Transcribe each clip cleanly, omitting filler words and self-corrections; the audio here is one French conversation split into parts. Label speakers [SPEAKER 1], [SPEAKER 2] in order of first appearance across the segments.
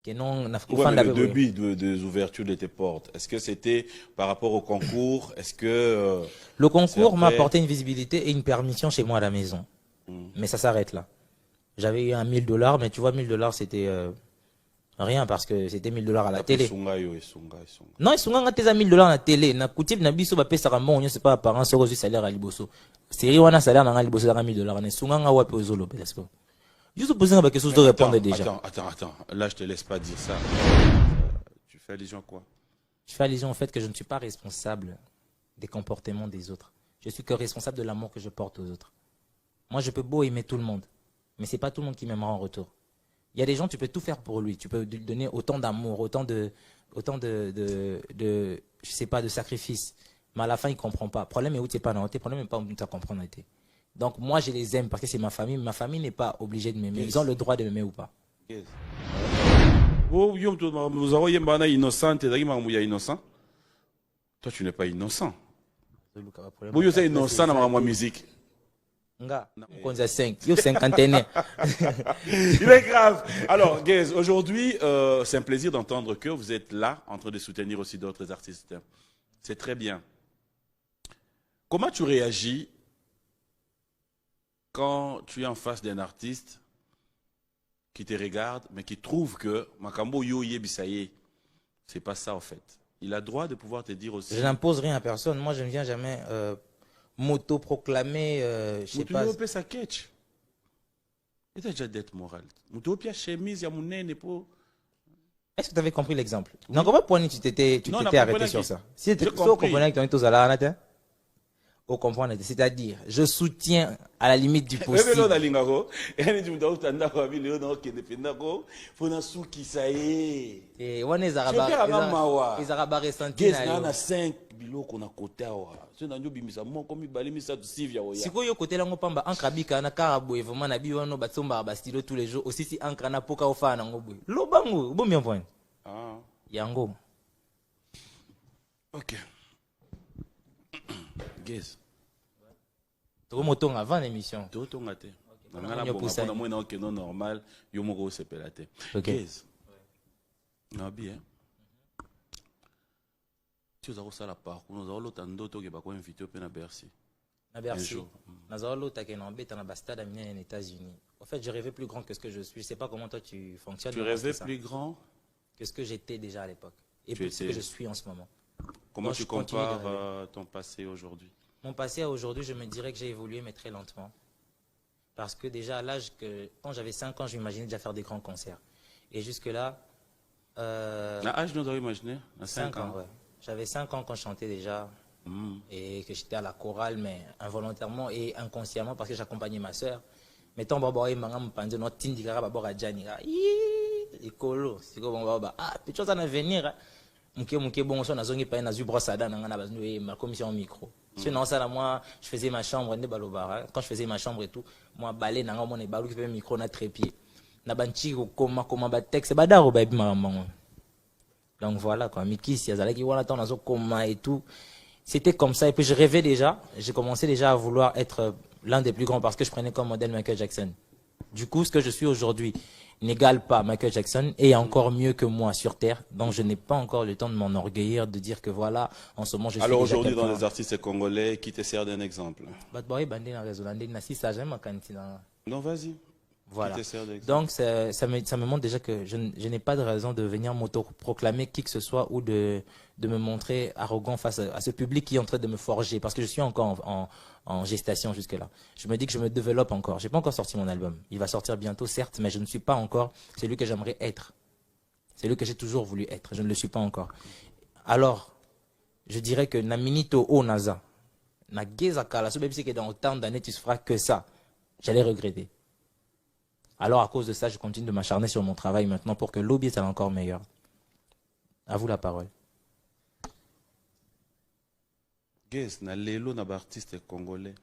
[SPEAKER 1] Que non,
[SPEAKER 2] Ouais, mais le début des ouvertures de tes portes, est-ce que c'était par rapport au concours? Est-ce que
[SPEAKER 1] le
[SPEAKER 2] c'est
[SPEAKER 1] concours m'a
[SPEAKER 2] après?
[SPEAKER 1] apporté une visibilité et une permission chez moi à la maison.
[SPEAKER 2] Hmm.
[SPEAKER 1] Mais ça s'arrête là. J'avais eu un 1000 $, mais tu vois, 1000 $, c'était rien parce que c'était 1000 $ à la
[SPEAKER 2] T'as pris
[SPEAKER 1] télé.
[SPEAKER 2] Sunga yo et Sunga et Sunga.
[SPEAKER 1] Non, ils sont ganga tes 1000 $ à la télé. Na coutume na biso ba pesa ramon, c'est pas apparent, c'est reçu salaire à liboso. Série wana salaire na liboso à 1000 $. Na sunga wapi ozolo peut-ce que. Juste poser une question, je
[SPEAKER 2] Mais
[SPEAKER 1] dois répondre déjà.
[SPEAKER 2] attends. Là, je te laisse pas dire ça. Tu fais allusion à quoi?
[SPEAKER 1] Je fais allusion au fait que je ne suis pas responsable des comportements des autres. Je suis que responsable de l'amour que je porte aux autres. Moi, je peux beau aimer tout le monde, mais c'est pas tout le monde qui m'aimera en retour. Il y a des gens, tu peux tout faire pour lui. Tu peux lui donner autant d'amour, je sais pas, de sacrifices. Mais à la fin, il comprend pas. Le problème est où tu n'es pas dans le problème n'est pas où tu comprendre. Donc, moi, je les aime parce que c'est ma famille. Ma famille n'est pas obligée de m'aimer. Ils ont le droit de m'aimer ou pas.
[SPEAKER 2] Yes. Oh, vous avez un innocent, t'es innocent. Toi, tu n'es pas innocent. Vous êtes innocent dans ma musique.
[SPEAKER 1] Nga, on a 5. Yo, cinquantaine.
[SPEAKER 2] Il est grave. Alors, Gaze, aujourd'hui, c'est un plaisir d'entendre que vous êtes là en train de soutenir aussi d'autres artistes. C'est très bien. Comment tu réagis quand tu es en face d'un artiste qui te regarde, mais qui trouve que Makambo yo yebisaye, c'est pas ça en fait. Il a droit de pouvoir te dire aussi.
[SPEAKER 1] Je n'impose rien à personne. Moi, je ne viens jamais m'auto-proclamer, je sais pas.
[SPEAKER 2] Tu sa catch. Et déjà dette morale. Moutopia chemise ya munene po.
[SPEAKER 1] Est-ce que tu avais compris l'exemple? Non, comment point tu t'étais arrêté sur ça? Si tu comprenais que tu es là, au comprendre, c'est-à-dire, je soutiens à la limite du possible. Et on est arabes ressentis. Sikoyo côté là ngopamba encre bika na karabo et vraiment na biwa no batsomba ba stylo tous les jours aussi si encre na poka ofa na ngobwe. Lobango, bon bien point.
[SPEAKER 2] Ah.
[SPEAKER 1] Yango.
[SPEAKER 2] OK. Guess.
[SPEAKER 1] To moto avant l'émission.
[SPEAKER 2] To ngate. Na na normal, yo moko se pelate. Guess. Na bien. Tu as ça la parcours, nous avons l'autre ndoto qui va ko inviter au na Bercy.
[SPEAKER 1] Na Bercy. Nous avons l'autre qui est en bête na stade aux États-Unis. En fait, je rêvais plus grand que ce que je suis. Je sais pas comment toi tu fonctionnes.
[SPEAKER 2] Tu rêvais plus grand
[SPEAKER 1] que ce que j'étais déjà à l'époque et plus ce que je suis en ce moment.
[SPEAKER 2] Comment tu compares ton passé aujourd'hui?
[SPEAKER 1] Mon passé à aujourd'hui, je me dirais que j'ai évolué, mais très lentement. Parce que déjà, à l'âge que, quand j'avais 5 ans, je m'imaginais déjà faire des grands concerts. Et jusque-là...
[SPEAKER 2] À l'âge, nous avons imaginé? À 5 ans,
[SPEAKER 1] ouais. J'avais 5 ans quand je chantais déjà. Et que j'étais à la chorale, mais involontairement et inconsciemment, parce que j'accompagnais ma soeur. Mais tant que je me notre tindikara babor à Djanira. Écolo, c'est comme on va ah, puis chose à venir. Mouké bon, on a zongi pas na brosse à dents, ma commission au micro. Sinon, ça, moi, je faisais ma chambre, quand je faisais ma chambre et tout, moi, balai, n'a mon balou qui fait micro, na trépied. Na banchi, comment, texte, badaro, baby, maman. Donc voilà, quoi. Miki, si y a qui voilà, on comment et tout. C'était comme ça. Et puis, je rêvais déjà, j'ai commencé déjà à vouloir être l'un des plus grands parce que je prenais comme modèle Michael Jackson. Du coup, ce que je suis aujourd'hui n'égale pas Michael Jackson et encore mieux que moi sur Terre. Donc, je n'ai pas encore le temps de m'enorgueillir, de dire que voilà, en ce moment, je suis
[SPEAKER 2] alors aujourd'hui, dans les artistes congolais, qui te sert d'un exemple? Non, vas-y.
[SPEAKER 1] Voilà. Donc, ça me montre déjà que je n'ai pas de raison de venir m'auto-proclamer qui que ce soit ou de me montrer arrogant face à ce public qui est en train de me forger. Parce que je suis encore en gestation jusque-là. Je me dis que je me développe encore. Je n'ai pas encore sorti mon album. Il va sortir bientôt, certes, mais je ne suis pas encore celui que j'aimerais être. Celui que j'ai toujours voulu être. Je ne le suis pas encore. Alors, je dirais que Naminito O Naza, na Gezakala, même si dans autant d'années tu ne feras que ça, j'allais regretter. Alors, à cause de ça, je continue de m'acharner sur mon travail maintenant pour que l'objet soit encore meilleur. À vous la parole.
[SPEAKER 2] Qu'est-ce na lelo na artiste congolais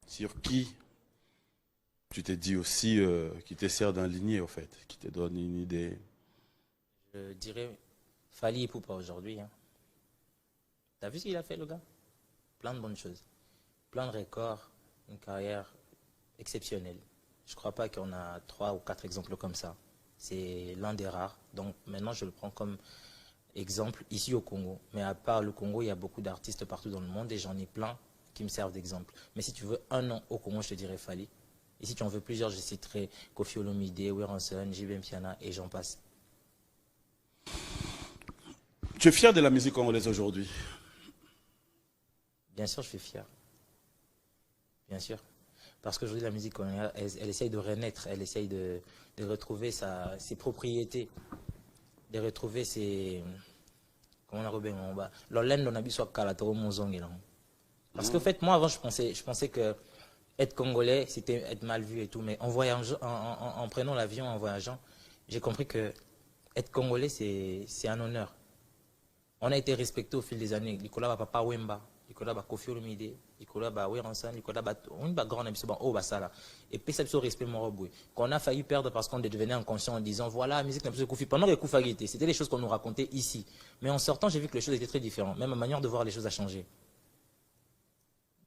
[SPEAKER 2] sur qui tu te dis aussi qui te sert d'enligner au fait, qui te donne une idée?
[SPEAKER 1] Je dirais Fali Ipupa aujourd'hui. Hein. T'as vu ce qu'il a fait le gars? Plein de bonnes choses. Plein de records, une carrière exceptionnelle. Je ne crois pas qu'on a 3 ou 4 exemples comme ça. C'est l'un des rares. Donc maintenant, je le prends comme exemple ici au Congo. Mais à part le Congo, il y a beaucoup d'artistes partout dans le monde et j'en ai plein qui me servent d'exemple. Mais si tu veux un nom au Congo, je te dirais Fally. Et si tu en veux plusieurs, je citerai Koffi Olomide, Weranson, JB Mpiana et j'en passe.
[SPEAKER 2] Tu es fier de la musique congolaise aujourd'hui?
[SPEAKER 1] Bien sûr, je suis fier. Bien sûr. Parce qu'aujourd'hui, la musique, elle essaye de renaître, elle essaye de retrouver ses propriétés, de retrouver ses... Comment on a rebelle en bas? L'olène, on a vu soit Kalatoro Monzong. Parce qu'en fait, moi, avant, je pensais que être congolais, c'était être mal vu et tout. Mais en voyageant, en prenant l'avion, en voyageant, j'ai compris que être congolais, c'est un honneur. On a été respecté au fil des années. Nicolas Papa Wemba, Nicolas Koffi Olomide, Nicolas Weranson, Nicolas on a grand ami oh basala. Et puis ça respect mon robot. Qu'on a failli perdre parce qu'on devenait inconscient en disant voilà la musique n'a plus Koffi. Pendant que Koffi était, c'était les choses qu'on nous racontait ici. Mais en sortant, j'ai vu que les choses étaient très différentes. Même ma manière de voir les choses a changé.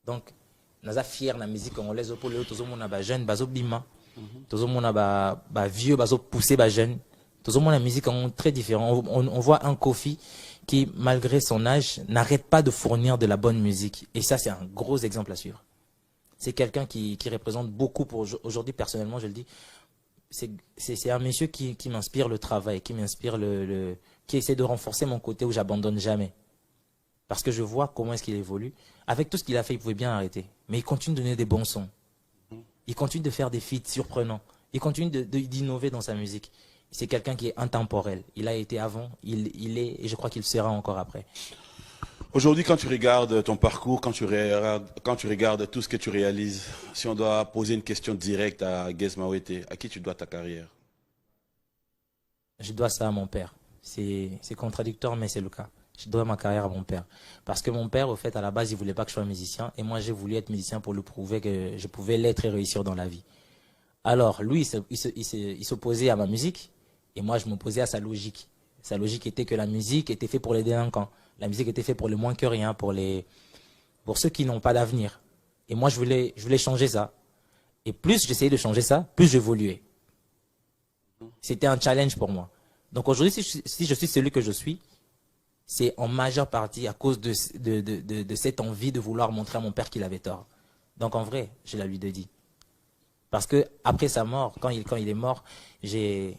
[SPEAKER 1] Donc, nous sommes fiers de la musique congolaise. Pour les autres, nous sommes jeunes, nous sommes bima, nous sommes vieux, nous sommes poussés, nous jeunes. Nous sommes la musique très différente. On voit un Koffi qui, malgré son âge, n'arrête pas de fournir de la bonne musique. Et ça, c'est un gros exemple à suivre. C'est quelqu'un qui représente beaucoup pour aujourd'hui, personnellement, je le dis. C'est un monsieur qui m'inspire le travail, qui m'inspire qui essaie de renforcer mon côté où j'abandonne jamais. Parce que je vois comment est-ce qu'il évolue. Avec tout ce qu'il a fait, il pouvait bien arrêter. Mais il continue de donner des bons sons. Il continue de faire des feats surprenants. Il continue d'innover dans sa musique. C'est quelqu'un qui est intemporel. Il a été avant, il est, et je crois qu'il sera encore après.
[SPEAKER 2] Aujourd'hui, quand tu regardes ton parcours, quand tu regardes tout ce que tu réalises, si on doit poser une question directe à Gez Mawete, à qui tu dois ta carrière?
[SPEAKER 1] Je dois ça à mon père. C'est contradictoire, mais c'est le cas. Je dois ma carrière à mon père. Parce que mon père, au fait, à la base, il voulait pas que je sois musicien. Et moi, j'ai voulu être musicien pour lui prouver que je pouvais l'être et réussir dans la vie. Alors, lui, il s'opposait à ma musique. Et moi, je m'opposais à sa logique. Sa logique était que la musique était faite pour les délinquants. La musique était faite pour les moins que rien, pour ceux qui n'ont pas d'avenir. Et moi, je voulais changer ça. Et plus j'essayais de changer ça, plus j'évoluais. C'était un challenge pour moi. Donc aujourd'hui, si je suis celui que je suis, c'est en majeure partie à cause de cette envie de vouloir montrer à mon père qu'il avait tort. Donc en vrai, je la lui dédie. Parce que après sa mort, quand il est mort, j'ai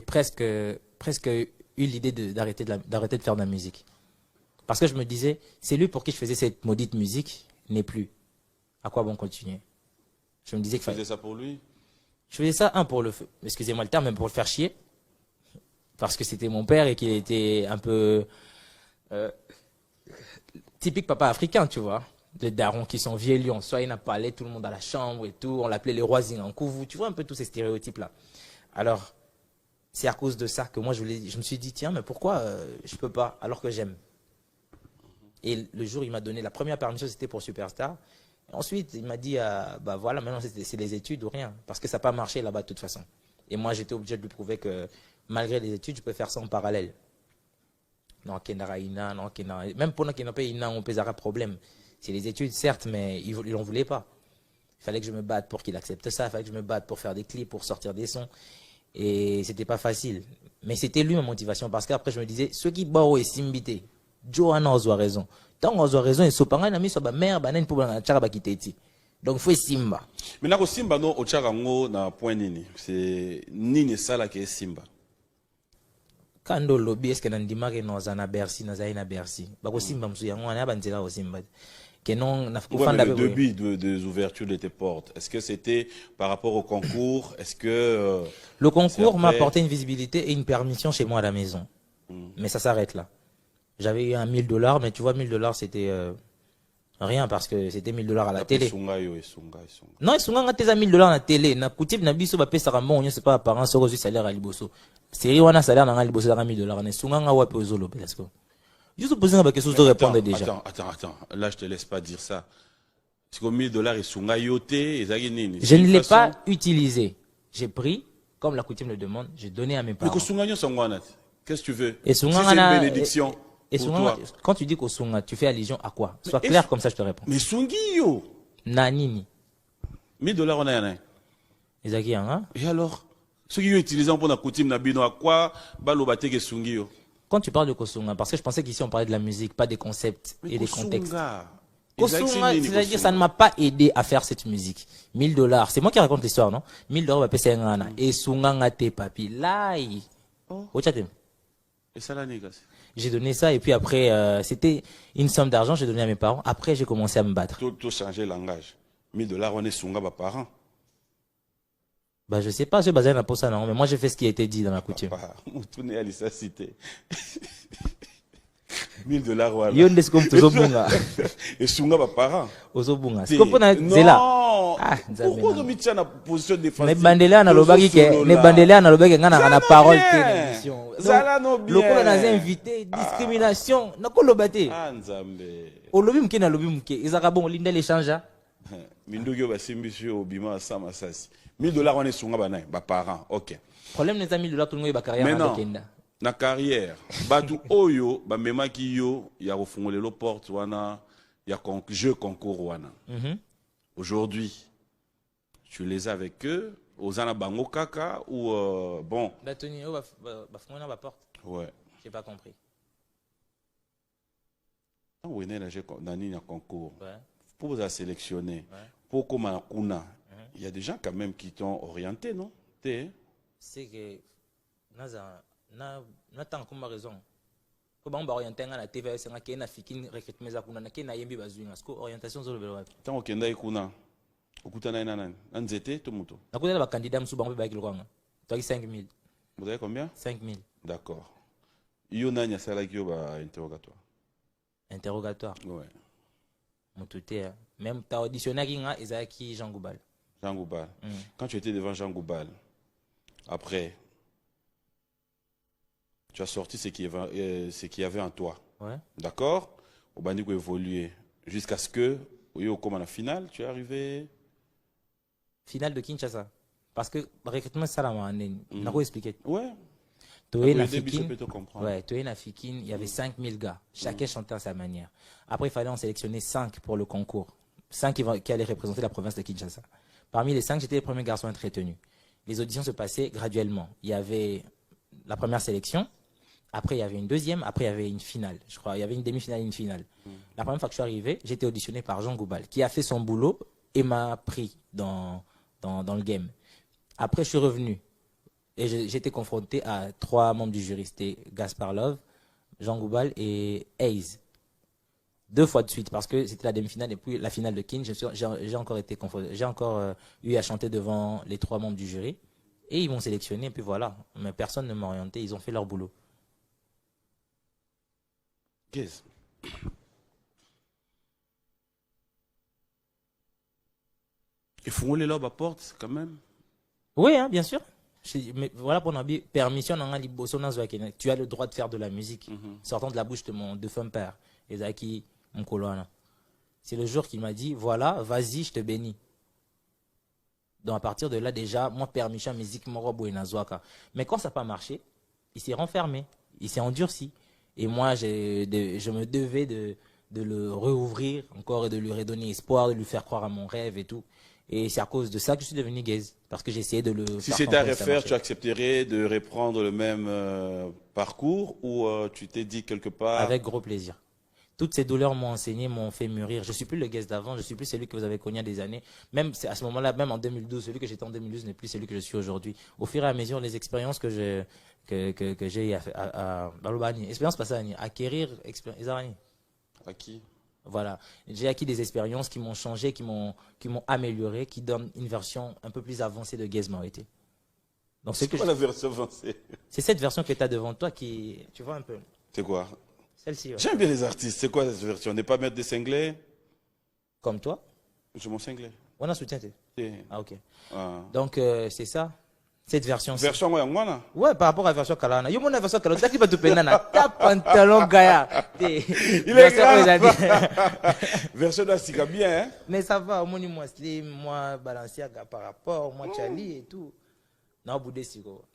[SPEAKER 1] presque eu l'idée d'arrêter de faire de la musique. Parce que je me disais, c'est lui pour qui je faisais cette maudite musique, n'est plus. À quoi bon continuer? Je me disais que
[SPEAKER 2] tu faisais ça pour lui?
[SPEAKER 1] Je faisais ça, excusez-moi le terme, même pour le faire chier. Parce que c'était mon père et qu'il était un peu typique papa africain, tu vois. Les darons qui sont vieux lions. Soit il n'a pas allé, tout le monde à la chambre et tout. On l'appelait les rois Zingankouvu. Tu vois un peu tous ces stéréotypes-là. Alors, c'est à cause de ça que moi, je me suis dit, tiens, mais pourquoi je peux pas, alors que j'aime? Et le jour, il m'a donné la première permission, c'était pour Superstar. Et ensuite, il m'a dit, bah voilà, maintenant, c'est les études ou rien. Parce que ça n'a pas marché là-bas de toute façon. Et moi, j'étais obligé de lui prouver que malgré les études, je peux faire ça en parallèle. Non, même pour nous qui n'ont pas Ina, on peut avoir problème. C'est les études, certes, mais ils n'en voulaient pas. Il fallait que je me batte pour qu'il accepte ça. Il fallait que je me batte pour faire des clips, pour sortir des sons. Et c'était pas facile. Mais c'était lui ma motivation. Parce qu'après, je me disais, ceux qui baro et simbité, Johanna a raison. Tant on a raison, et sopanga n'a mis sur ma mère, banen pour la tchara bakiteti. Donc, faut simba.
[SPEAKER 2] Mais na ko simba no o tchara ngo na point nini. C'est nini sala ke simba.
[SPEAKER 1] Kando lobby est-ce que nandima ke no zana Bercy, na zaina Bercy. Bako simba msu yango ana banzela o simba. Que non na
[SPEAKER 2] le début des ouvertures de tes portes, est-ce que c'était par rapport au concours? Est-ce que
[SPEAKER 1] le concours m'a apporté une visibilité et une permission chez moi à la maison. Mais ça s'arrête là. J'avais eu un $1000, mais tu vois, $1000 c'était rien parce que c'était $1000 à la télé. Non, ils sont en train $1000 à la télé. Na coutume na biso ba pesa ramon, on sait pas apparent sur le salaire à liboso. Série wana salaire na liboso à $1000. Na sunga nga wapi ozolo parce que juste poser une question de répondre déjà.
[SPEAKER 2] Attends. Là, je te laisse pas dire ça. C'est comme $1000 et sunga yote et zagini.
[SPEAKER 1] Je ne l'ai pas utilisé. J'ai pris, comme la coutume le demande, j'ai donné à mes parents.
[SPEAKER 2] Mais sunga nyo sangwana. Qu'est-ce que tu veux?
[SPEAKER 1] Et
[SPEAKER 2] si c'est une bénédiction.
[SPEAKER 1] Et souvent, quand tu dis qu'au Sunga, tu fais allusion à quoi? Sois clair, comme ça je te réponds.
[SPEAKER 2] Mais Sungi yo.
[SPEAKER 1] Nanini.
[SPEAKER 2] $1000 on a un.
[SPEAKER 1] Et alors?
[SPEAKER 2] Ceux qui utilisent pour la coutume nabino à quoi balobate ke sungio.
[SPEAKER 1] Quand tu parles de Kosunga, parce que je pensais qu'ici on parlait de la musique, pas des concepts et des contextes. Kosunga, c'est-à-dire ça ne m'a pas aidé à faire cette musique. $1000, c'est moi qui raconte l'histoire, non? $1000 va payer un an. Et Sunga ngate papi, là,
[SPEAKER 2] et ça la négasse.
[SPEAKER 1] j'ai donné ça et puis après, c'était une somme d'argent, j'ai donné à mes parents. Après, j'ai commencé à me battre.
[SPEAKER 2] Tout changer langage. $1000, on est Sunga par parent.
[SPEAKER 1] Bah, je sais pas, j'ai basé pour ça, non, mais moi j'ai fait ce qui a été dit dans la coutume.
[SPEAKER 2] Tourner à l'issa cité. $1000 voilà.
[SPEAKER 1] Yo ndesko mtozobunga.
[SPEAKER 2] Et Sunga par parent.
[SPEAKER 1] Ozobunga. C'est comme zela.
[SPEAKER 2] Non. Pourquoi vous mettez en position défensive?
[SPEAKER 1] Ne bandela na lobaki ke, ne bandela na lobaki ngana na parole télévision.
[SPEAKER 2] Zala no bien.
[SPEAKER 1] Lokolo na invité, discrimination, nako lobate.
[SPEAKER 2] Nzambe.
[SPEAKER 1] Olobi mke na lobi mke, ezaka bon linda l'échange.
[SPEAKER 2] Mindogo basimbisi obima sama sasi. $1000 on est Sunga banay, ba parent. OK.
[SPEAKER 1] Problème n'est pas $1000 tout le monde ba carrière
[SPEAKER 2] Maintenant,
[SPEAKER 1] na kenda.
[SPEAKER 2] na carrière, batu oyo ba memaki yo ya kofungolelo porte wana ya jeu concours wana. Aujourd'hui, tu les as avec eux, aux ana bango kaka ou bon.
[SPEAKER 1] Batoni ba fungona ba porte.
[SPEAKER 2] Ouais.
[SPEAKER 1] J'ai pas compris.
[SPEAKER 2] Quand on est dans un concours,
[SPEAKER 1] Ouais.
[SPEAKER 2] pour vous sélectionner,
[SPEAKER 1] Ouais.
[SPEAKER 2] pour comme un kuna, il y a des gens quand même qui t'ont orienté, non?
[SPEAKER 1] C'est que na tant comme raison. Ko ba mba orienter na TV c'est ngaki na fikini recrutement za kuna na kena yembi bazwinga sko orientation zo lebelo wapi.
[SPEAKER 2] Tant okenda ikuna okutana na nani? Nzete to muto.
[SPEAKER 1] Na kuna ba candidat msu bango ba kilokanga. Toi 5000.
[SPEAKER 2] Vous avez combien?
[SPEAKER 1] 5000.
[SPEAKER 2] D'accord. Yo nanya sala ki yo ba interrogatoire.
[SPEAKER 1] Interrogatoire.
[SPEAKER 2] Ouais.
[SPEAKER 1] Motuté même ta auditionné kinga ezaki Jean Goubal.
[SPEAKER 2] Jean Goubal. Quand tu étais devant Jean Goubal, après tu as sorti ce qu'il y avait en toi.
[SPEAKER 1] Ouais.
[SPEAKER 2] D'accord? Au bandit évoluer jusqu'à ce que, au comme à la finale, tu es arrivé.
[SPEAKER 1] Finale de Kinshasa. Parce que recrutement ça la n'a pas expliqué.
[SPEAKER 2] Ouais.
[SPEAKER 1] Toé na Fikine.
[SPEAKER 2] Ouais.
[SPEAKER 1] Toé na Fikine, il y avait 5000 gars. Chacun chantait à sa manière. Après, il fallait en sélectionner 5 pour le concours. 5 qui allaient représenter la province de Kinshasa. Parmi les 5, j'étais le premier garçon à être retenu. Les auditions se passaient graduellement. Il y avait la première sélection. Après, il y avait une deuxième. Après, il y avait une finale. Je crois, il y avait une demi-finale et une finale. La première fois que je suis arrivé, j'étais auditionné par Jean Goubal, qui a fait son boulot et m'a pris dans le game. Après, je suis revenu et j'étais confronté à 3 membres du jury. C'était Gaspard Love, Jean Goubal et Hayes. 2 fois de suite parce que c'était la demi-finale et puis la finale de Kin. J'ai encore été confronté. J'ai encore eu à chanter devant les 3 membres du jury et ils m'ont sélectionné et puis voilà. Mais personne ne m'a orienté. Ils ont fait leur boulot.
[SPEAKER 2] Qu'est-ce? Il faut les lobes à porte quand même.
[SPEAKER 1] Oui, hein, bien sûr. Mais voilà pour nous permission tu as le droit de faire de la musique sortant de la bouche de mon défunt père Ezaki Mkolwana. C'est le jour qu'il m'a dit voilà, vas-y, je te bénis. Donc à partir de là déjà, moi permission musique morobo inazwaka. Mais quand ça n'a pas marché, il s'est renfermé, il s'est endurci. Et moi, je me devais de le rouvrir encore et de lui redonner espoir, de lui faire croire à mon rêve et tout. Et c'est à cause de ça que je suis devenu gaze. Parce que j'ai essayé de le...
[SPEAKER 2] Si c'était à refaire, tu accepterais de reprendre le même parcours ou tu t'es dit quelque part...
[SPEAKER 1] Avec gros plaisir. Toutes ces douleurs m'ont enseigné, m'ont fait mûrir. Je ne suis plus le gaze d'avant, je ne suis plus celui que vous avez connu il y a des années. Même à ce moment-là, même en 2012, celui que j'étais en 2012 n'est plus celui que je suis aujourd'hui. Au fur et à mesure, les expériences que j'ai à expérience passée à acquérir
[SPEAKER 2] à qui?
[SPEAKER 1] Voilà, j'ai acquis des expériences qui m'ont changé, qui m'ont amélioré, qui donnent une version un peu plus avancée de Gaze Mawete. Donc
[SPEAKER 2] c'est quoi la version avancée?
[SPEAKER 1] C'est cette version que tu as devant toi qui, tu vois un peu.
[SPEAKER 2] C'est quoi?
[SPEAKER 1] Celle-ci. Ouais.
[SPEAKER 2] J'aime bien les artistes. C'est quoi cette version? On n'est pas mettre des cinglés?
[SPEAKER 1] Comme toi?
[SPEAKER 2] Je m'en cinglé.
[SPEAKER 1] On a soutien. Ah ok. Donc c'est ça. Cette version.
[SPEAKER 2] Version Wangwana?
[SPEAKER 1] Ouais, par rapport à la version Kalana. Yo, mon version Kalana, t'as qui va te peiner na ta pantalon gaya.
[SPEAKER 2] Il est grave. Version d'Asika bien, hein?
[SPEAKER 1] Mais ça va, moi, moi, Slim, moi, Balenciaga par rapport, moi, Charlie et tout. Non, Boudé, Sigo.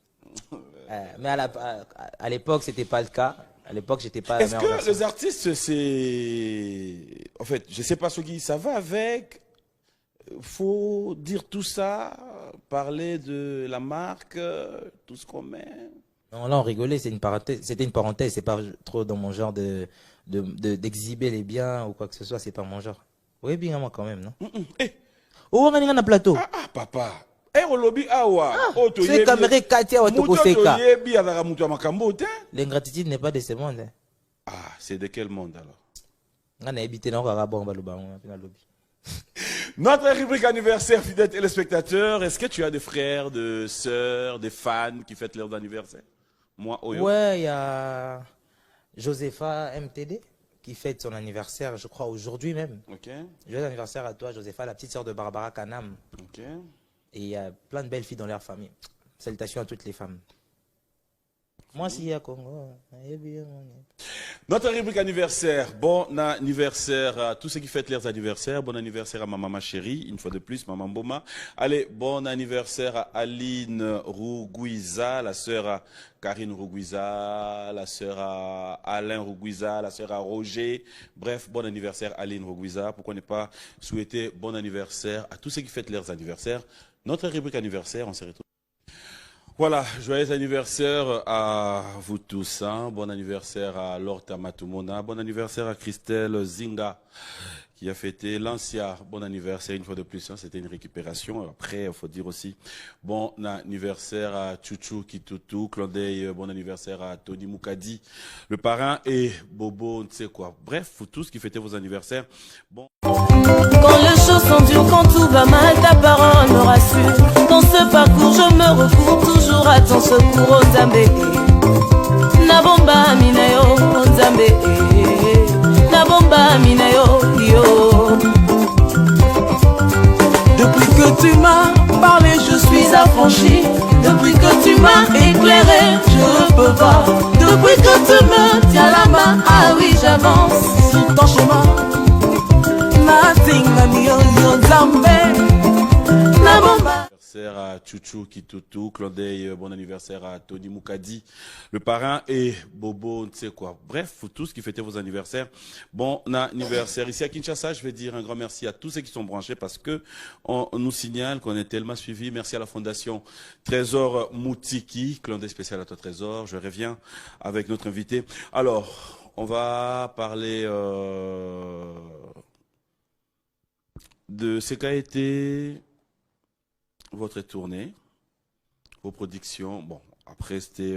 [SPEAKER 1] Mais à l'époque, c'était pas le cas. À l'époque, j'étais pas.
[SPEAKER 2] Est-ce que les artistes, c'est. En fait, je sais pas ce qui. Ça va avec. Faut dire tout ça parler de la marque, tout ce qu'on met.
[SPEAKER 1] Non, là, on rigolait, c'est une parenthèse, c'était une parenthèse, c'est pas trop dans mon genre d'exhiber les biens ou quoi que ce soit, c'est pas mon genre. Oui, bien, moi, quand même, non?
[SPEAKER 2] Eh,
[SPEAKER 1] Oh, on a un plateau.
[SPEAKER 2] papa. Eh, olobi awa. Oh, to
[SPEAKER 1] C'est
[SPEAKER 2] yebi.
[SPEAKER 1] caméra Katia ou
[SPEAKER 2] Muto
[SPEAKER 1] Tokoseka.
[SPEAKER 2] to yebi azaka mutu ya makambo te.
[SPEAKER 1] L'ingratitude n'est pas de ce monde. Hein.
[SPEAKER 2] Ah, c'est de quel monde alors?
[SPEAKER 1] On a habité dans le bon, on a lobby.
[SPEAKER 2] Notre rubrique anniversaire, fidèles téléspectateurs. Est-ce que tu as des frères, des sœurs, des fans qui fêtent leur anniversaire? Moi, Oyo.
[SPEAKER 1] Ouais, il y a Josepha MTD qui fête son anniversaire, je crois, aujourd'hui même.
[SPEAKER 2] Ok,
[SPEAKER 1] Joyeux anniversaire à toi, Josepha, la petite sœur de Barbara Kanam.
[SPEAKER 2] ok.
[SPEAKER 1] Et il y a plein de belles filles dans leur famille. Salutations à toutes les femmes. Moi, si il y a Congo.
[SPEAKER 2] Notre rubrique anniversaire. Bon anniversaire à tous ceux qui fêtent leurs anniversaires. Bon anniversaire à ma maman chérie, une fois de plus, maman Boma. Allez, bon anniversaire à Aline Rougouiza, la sœur à Karine Rougouiza, la sœur à Alain Rougouiza, la sœur à Roger. Bref, bon anniversaire Aline Rougouiza. Pourquoi ne pas souhaiter bon anniversaire à tous ceux qui fêtent leurs anniversaires. Notre rubrique anniversaire, on se retrouve. Voilà, joyeux anniversaire à vous tous. Hein. Bon anniversaire à Lorta Matumona. Bon anniversaire à Christelle Zinga qui a fêté l'Ancia. Bon anniversaire une fois de plus. Hein. C'était une récupération. Après, il faut dire aussi bon anniversaire à Chouchou Kitutu, Clondey. Bon anniversaire à Tony Moukadi, le parrain, et Bobo, ne sais quoi. Bref, vous tous qui fêtez vos anniversaires. Bon.
[SPEAKER 3] Quand les choses sont dures, quand tout va mal, ta parole me rassure. Dans ce parcours, je me recours toujours à ton secours, oh Zambé. Nabomba mineo, oh Zambé. Nabomba mineo, yo. Depuis que tu m'as parlé, je suis affranchi. Depuis que tu m'as éclairé, je peux voir. Depuis que tu me tiens la main, ah oui, j'avance sur ton chemin.
[SPEAKER 2] Anniversaire à Chouchou Kitutu, Clondey, bon anniversaire à Tony Moukadi, le parrain, et Bobo, ne sais quoi. Bref, vous tous qui fêtez vos anniversaires, bon anniversaire. Ici à Kinshasa, je vais dire un grand merci à tous ceux qui sont branchés parce que on nous signale qu'on est tellement suivis. Merci à la fondation Trésor Moutiki, Clondey spécial à toi Trésor. Je reviens avec notre invité. Alors, on va parler de ce qu'a été votre tournée, vos productions. Bon, après, c'était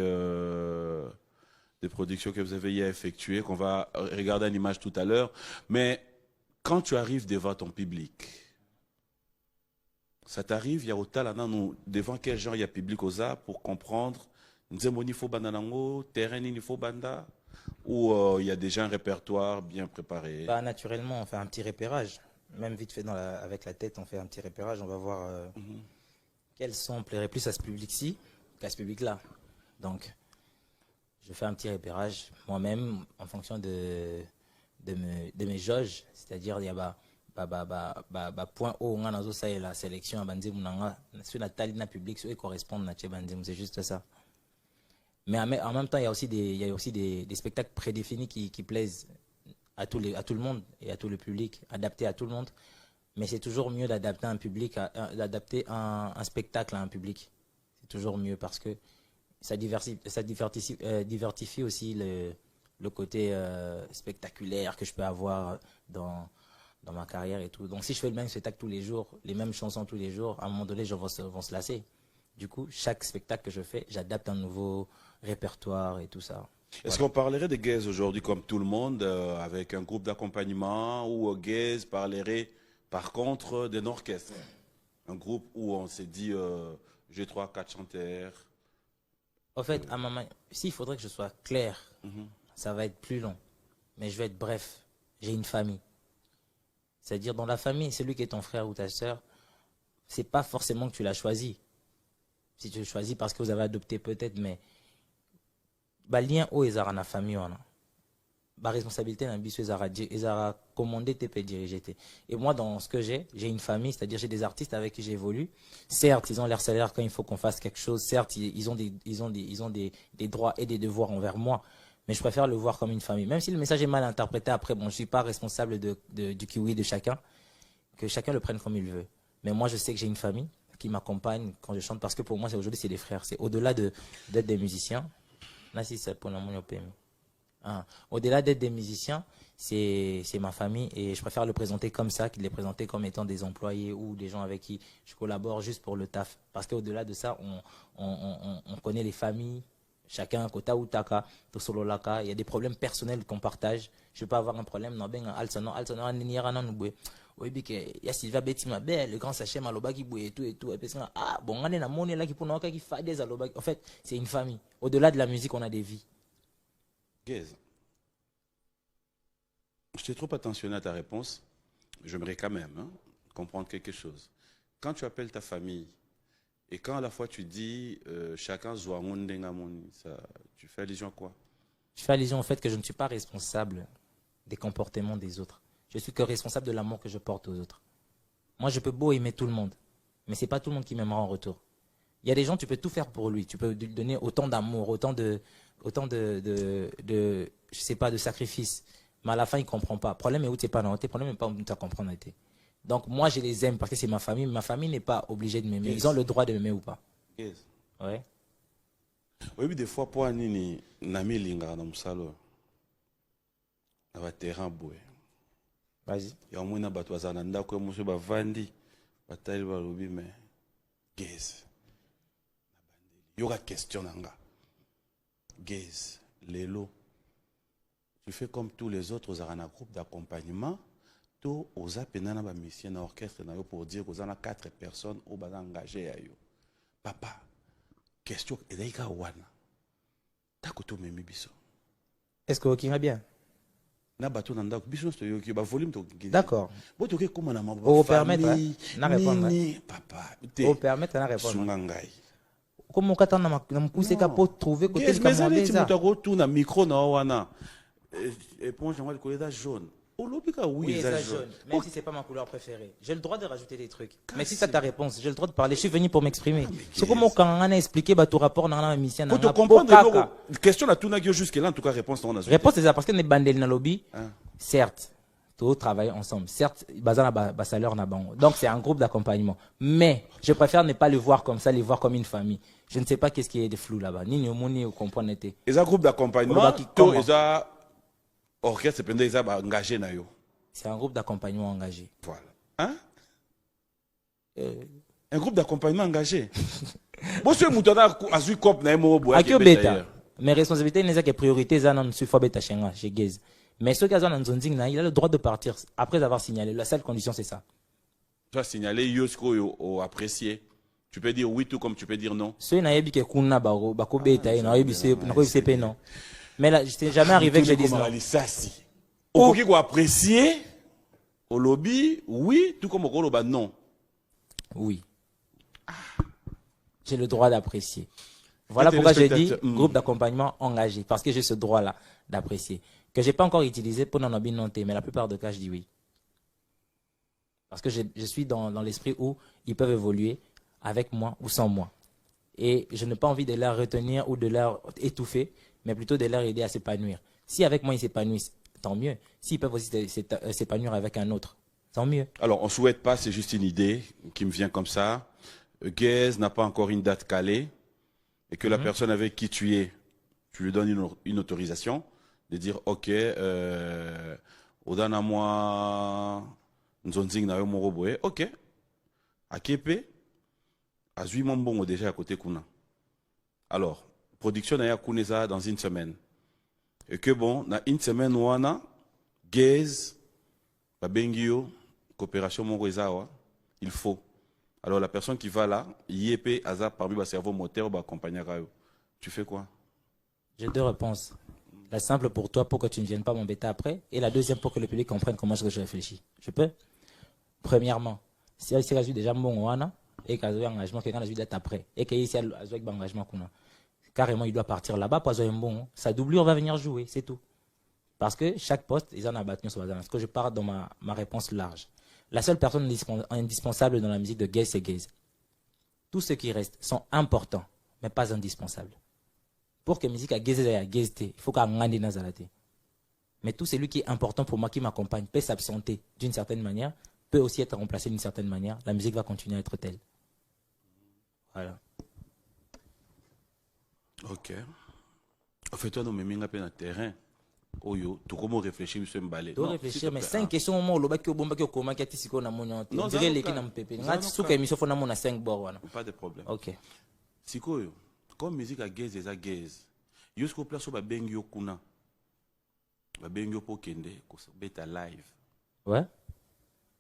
[SPEAKER 2] des productions que vous avez effectuées, qu'on va regarder en image tout à l'heure. Mais quand tu arrives devant ton public, ça t'arrive, il y a autant là, devant quel genre il y a public aux arts pour comprendre, il faut bananango, terrain, il faut banda, ou il y a déjà un répertoire bien préparé?
[SPEAKER 1] Bah, naturellement, on fait un petit repérage. Même vite fait avec la tête, on fait un petit repérage. On va voir quels sons plairaient plus à ce public-ci qu'à ce public-là. Donc, je fais un petit repérage moi-même en fonction de mes jauges. C'est-à-dire, il y a point haut, on a ça et la sélection à Bandim, sur la taille d'un public, sur correspondent à Bandim, c'est juste ça. Mais en même temps, il y a aussi des spectacles prédéfinis qui plaisent à tout le monde et à tout le public, adapté à tout le monde. Mais c'est toujours mieux d'adapter un spectacle à un public. C'est toujours mieux parce que ça divertifie aussi le côté spectaculaire que je peux avoir dans ma carrière et tout. Donc si je fais le même spectacle tous les jours, les mêmes chansons tous les jours, à un moment donné, les gens vont se lasser. Du coup, chaque spectacle que je fais, j'adapte un nouveau répertoire et tout ça.
[SPEAKER 2] Est-ce qu'on parlerait de Gaze aujourd'hui comme tout le monde, avec un groupe d'accompagnement, ou Gaze parlerait par contre d'un orchestre? Un groupe où on s'est dit, j'ai 3-4 chanteurs.
[SPEAKER 1] En fait, à s'il faudrait que je sois clair, ça va être plus long. Mais je vais être bref. J'ai une famille. C'est-à-dire, dans la famille, celui qui est ton frère ou ta soeur, c'est pas forcément que tu l'as choisi. Si tu le choisis parce que vous avez adopté peut-être, mais lien au ezara na famille wana ba responsabilité na biso ezara commandé te peut diriger. Et moi dans ce que j'ai une famille, c'est-à-dire j'ai des artistes avec qui j'évolue. Certes, ils ont leur salaire quand il faut qu'on fasse quelque chose, certes, ils ont des droits et des devoirs envers moi, mais je préfère le voir comme une famille. Même si le message est mal interprété après, bon, je suis pas responsable du kiwi de chacun, que chacun le prenne comme il veut. Mais moi je sais que j'ai une famille qui m'accompagnent quand je chante, parce que pour moi, aujourd'hui, c'est des frères. C'est au-delà d'être des musiciens. Là, si c'est pour la moyen au-delà d'être des musiciens, c'est ma famille et je préfère le présenter comme ça qu'il les présenter comme étant des employés ou des gens avec qui je collabore juste pour le taf. Parce qu'au-delà de ça, on connaît les familles, chacun kota ou taka, to solo laka, il y a des problèmes personnels qu'on partage. Je peux pas avoir un problème, non ben alsono niniara nan bwe. Oui, il y a Sylvia Betty Mabel, le grand sachet Maloba qui bouille et tout et tout. Et puis, ah bon, on est dans mon là qui pour nous qui fait des aloba. En fait, c'est une famille. Au-delà de la musique, on a des vies.
[SPEAKER 2] Gaze, je t'ai trop attentionné à ta réponse. J'aimerais quand même comprendre quelque chose. Quand tu appelles ta famille et quand à la fois tu dis chacun tu fais allusion à quoi?
[SPEAKER 1] Je fais allusion au fait que je ne suis pas responsable des comportements des autres. Je suis que responsable de l'amour que je porte aux autres. Moi, je peux beau aimer tout le monde, mais c'est pas tout le monde qui m'aimera en retour. Il y a des gens, tu peux tout faire pour lui. Tu peux lui donner autant d'amour, autant de je sais pas, de sacrifice. Mais à la fin, il comprend pas. Le problème est où tu n'es pas dans le problème n'est pas où tu comprends. Donc, moi, je les aime parce que c'est ma famille. Ma famille n'est pas obligée de m'aimer. Ils ont le droit de m'aimer ou pas.
[SPEAKER 2] Yes.
[SPEAKER 1] Ouais.
[SPEAKER 2] Oui, des fois, pour Anini, Nami Linga, dans Moussalo, on va terrain boué.
[SPEAKER 1] Vas-y.
[SPEAKER 2] Il y a un moment où tu as un endroit où tu vas vendre, bataille va l'oublier, mais Gaze. Il y aura question nanga. Gaze, Lélo. Tu fais comme tous les autres, aux un groupe d'accompagnement, tout aux appels na ba mission na orchestre na yo pour dire que vous en 4 personnes au bas engagé à yo. Papa, question edaika wana. Takoto memi biso.
[SPEAKER 1] Est-ce que vous bien?
[SPEAKER 2] Na bato na ndako biso sto yo ki ba volume to.
[SPEAKER 1] D'accord.
[SPEAKER 2] Bo to ke comment na mabo.
[SPEAKER 1] Vous permettre na répondre.
[SPEAKER 2] Papa,
[SPEAKER 1] vous permettre na répondre.
[SPEAKER 2] Sungangai.
[SPEAKER 1] Comment on na pousser pour trouver côté
[SPEAKER 2] comme ça. Mais ça tu tout na micro na wana. Éponge moi le couleur jaune. Oui,
[SPEAKER 1] ça jaune. Même si c'est pas ma couleur préférée. J'ai le droit de rajouter des trucs. Mais si c'est ta réponse, j'ai le droit de parler. Je suis venu pour m'exprimer. C'est comme quand on a expliqué tout rapport dans la mission.
[SPEAKER 2] Pour te comprendre, question à tout n'a jusqu'à là, en tout cas, réponse on a.
[SPEAKER 1] Réponse c'est ça parce que les bandels dans le lobby, certes, tout travaille ensemble. Certes, basé na salaire na bango. Donc c'est un groupe d'accompagnement. Mais je préfère ne pas le voir comme ça, les voir comme une famille. Je ne sais pas qu'est-ce qui est de flou là-bas. Ni ni comprendre n'était.
[SPEAKER 2] Et un groupe d'accompagnement, tout est orchestre engagé na yo.
[SPEAKER 1] C'est un groupe d'accompagnement engagé.
[SPEAKER 2] Voilà. Hein? Un groupe d'accompagnement engagé. Monsieur Moutana a su cop na mo bois.
[SPEAKER 1] Akio beta. Mes responsabilités n'est que priorité ça non suffit beta chenga chez Gaze. Mais ce gars en zonzing na, il a le droit de partir après avoir signalé. La seule condition c'est ça.
[SPEAKER 2] Tu as signalé yosko yo apprécié. Tu peux dire oui tout comme tu peux dire non.
[SPEAKER 1] Ce na yebi ke kuna bako beta na yebi c'est non. Mais là, je t'ai jamais arrivé que je dise non.
[SPEAKER 2] Au qui apprécier au lobby, oui, tout comme au lobby, non.
[SPEAKER 1] Oui. J'ai le droit d'apprécier. Voilà pourquoi je dis groupe d'accompagnement engagé, parce que j'ai ce droit-là d'apprécier. Que j'ai pas encore utilisé pour n'en noter, mais la plupart des cas, je dis oui. Parce que je suis dans l'esprit où ils peuvent évoluer avec moi ou sans moi. Et je n'ai pas envie de leur retenir ou de leur étouffer, mais plutôt de leur aider à s'épanouir. Si avec moi ils s'épanouissent, tant mieux. S'ils peuvent aussi s'épanouir avec un autre, tant mieux.
[SPEAKER 2] Alors, on ne souhaite pas, c'est juste une idée qui me vient comme ça. Gaze n'a pas encore une date calée et que la personne avec qui tu es, tu lui donnes une autorisation de dire, OK, Odana moi, Nzonzing na yo moroboe, OK. Akepe, Azui Mombongo déjà à côté Kuna. Alors, production na ya Kuneza dans une semaine. Et que bon, dans une semaine, on a Gaze, Babengio, coopération Mongoezawa, il faut. Alors la personne qui va là, IEP, Aza, parmi le cerveau moteur, va accompagner. Tu fais quoi?
[SPEAKER 1] J'ai deux réponses. La simple pour toi, pour que tu ne viennes pas m'embêter après. Et la deuxième pour que le public comprenne comment je réfléchis. Je peux? Premièrement, si il y a déjà bon wana et qu'il y a un engagement, quelqu'un a d'être après. Et qu'il y a un engagement qu'on a. Carrément, il doit partir là-bas pour avoir un bon. Sa doublure va venir jouer, c'est tout. Parce que chaque poste, ils en ont battu sur Parce que je pars dans ma réponse large. La seule personne indispensable dans la musique de Gaze, c'est Gaze. Tous ceux qui restent sont importants, mais pas indispensables. Pour que la musique à Gaze et Gaze, il faut qu'on ait Nazarate. Mais tout celui qui est important pour moi, qui m'accompagne, peut s'absenter d'une certaine manière, peut aussi être remplacé d'une certaine manière. La musique va continuer à être telle. Voilà.
[SPEAKER 2] Ok. En fait, toi, nous m'aimons un peu dans le terrain. Oyo, tu comment réfléchir, monsieur Mbalé.
[SPEAKER 1] Tu réfléchir, mais 5 questions au moment où le bac au bomba qui au coma qui a tissé qu'on a mon on dirait les qui n'a mpépé. On a sous que émission fona mon a 5 bords.
[SPEAKER 2] Pas de problème.
[SPEAKER 1] Ok.
[SPEAKER 2] Siko yo, comme musique à gaze et à gaze. Jusqu'au place où ba bengyo kuna. Ba bengyo po kende, ko beta live.
[SPEAKER 1] Ouais.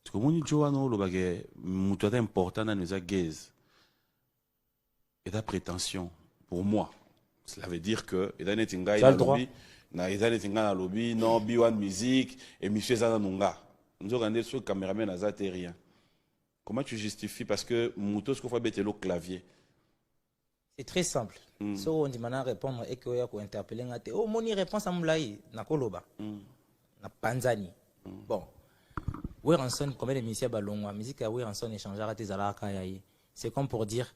[SPEAKER 2] Parce que mon joa no lo bagé muto important dans les gaze. Et ta prétention pour moi. Cela veut dire que et dans netinga
[SPEAKER 1] il a le droit.
[SPEAKER 2] Na ezali tinga na lobby non B1 musique et monsieur Zana Nunga. Nous regardons sur le caméraman à Zate rien. Comment tu justifies parce que Moutos qu'on fait bêter le clavier?
[SPEAKER 1] C'est très simple. Si on dit maintenant répondre et que vous interpeller oh mon réponse à moulaï na koloba. Na panzani. Bon. Weranson combien de musiciens balongwa musique à Weranson échangera tes alaka yayi. C'est comme pour dire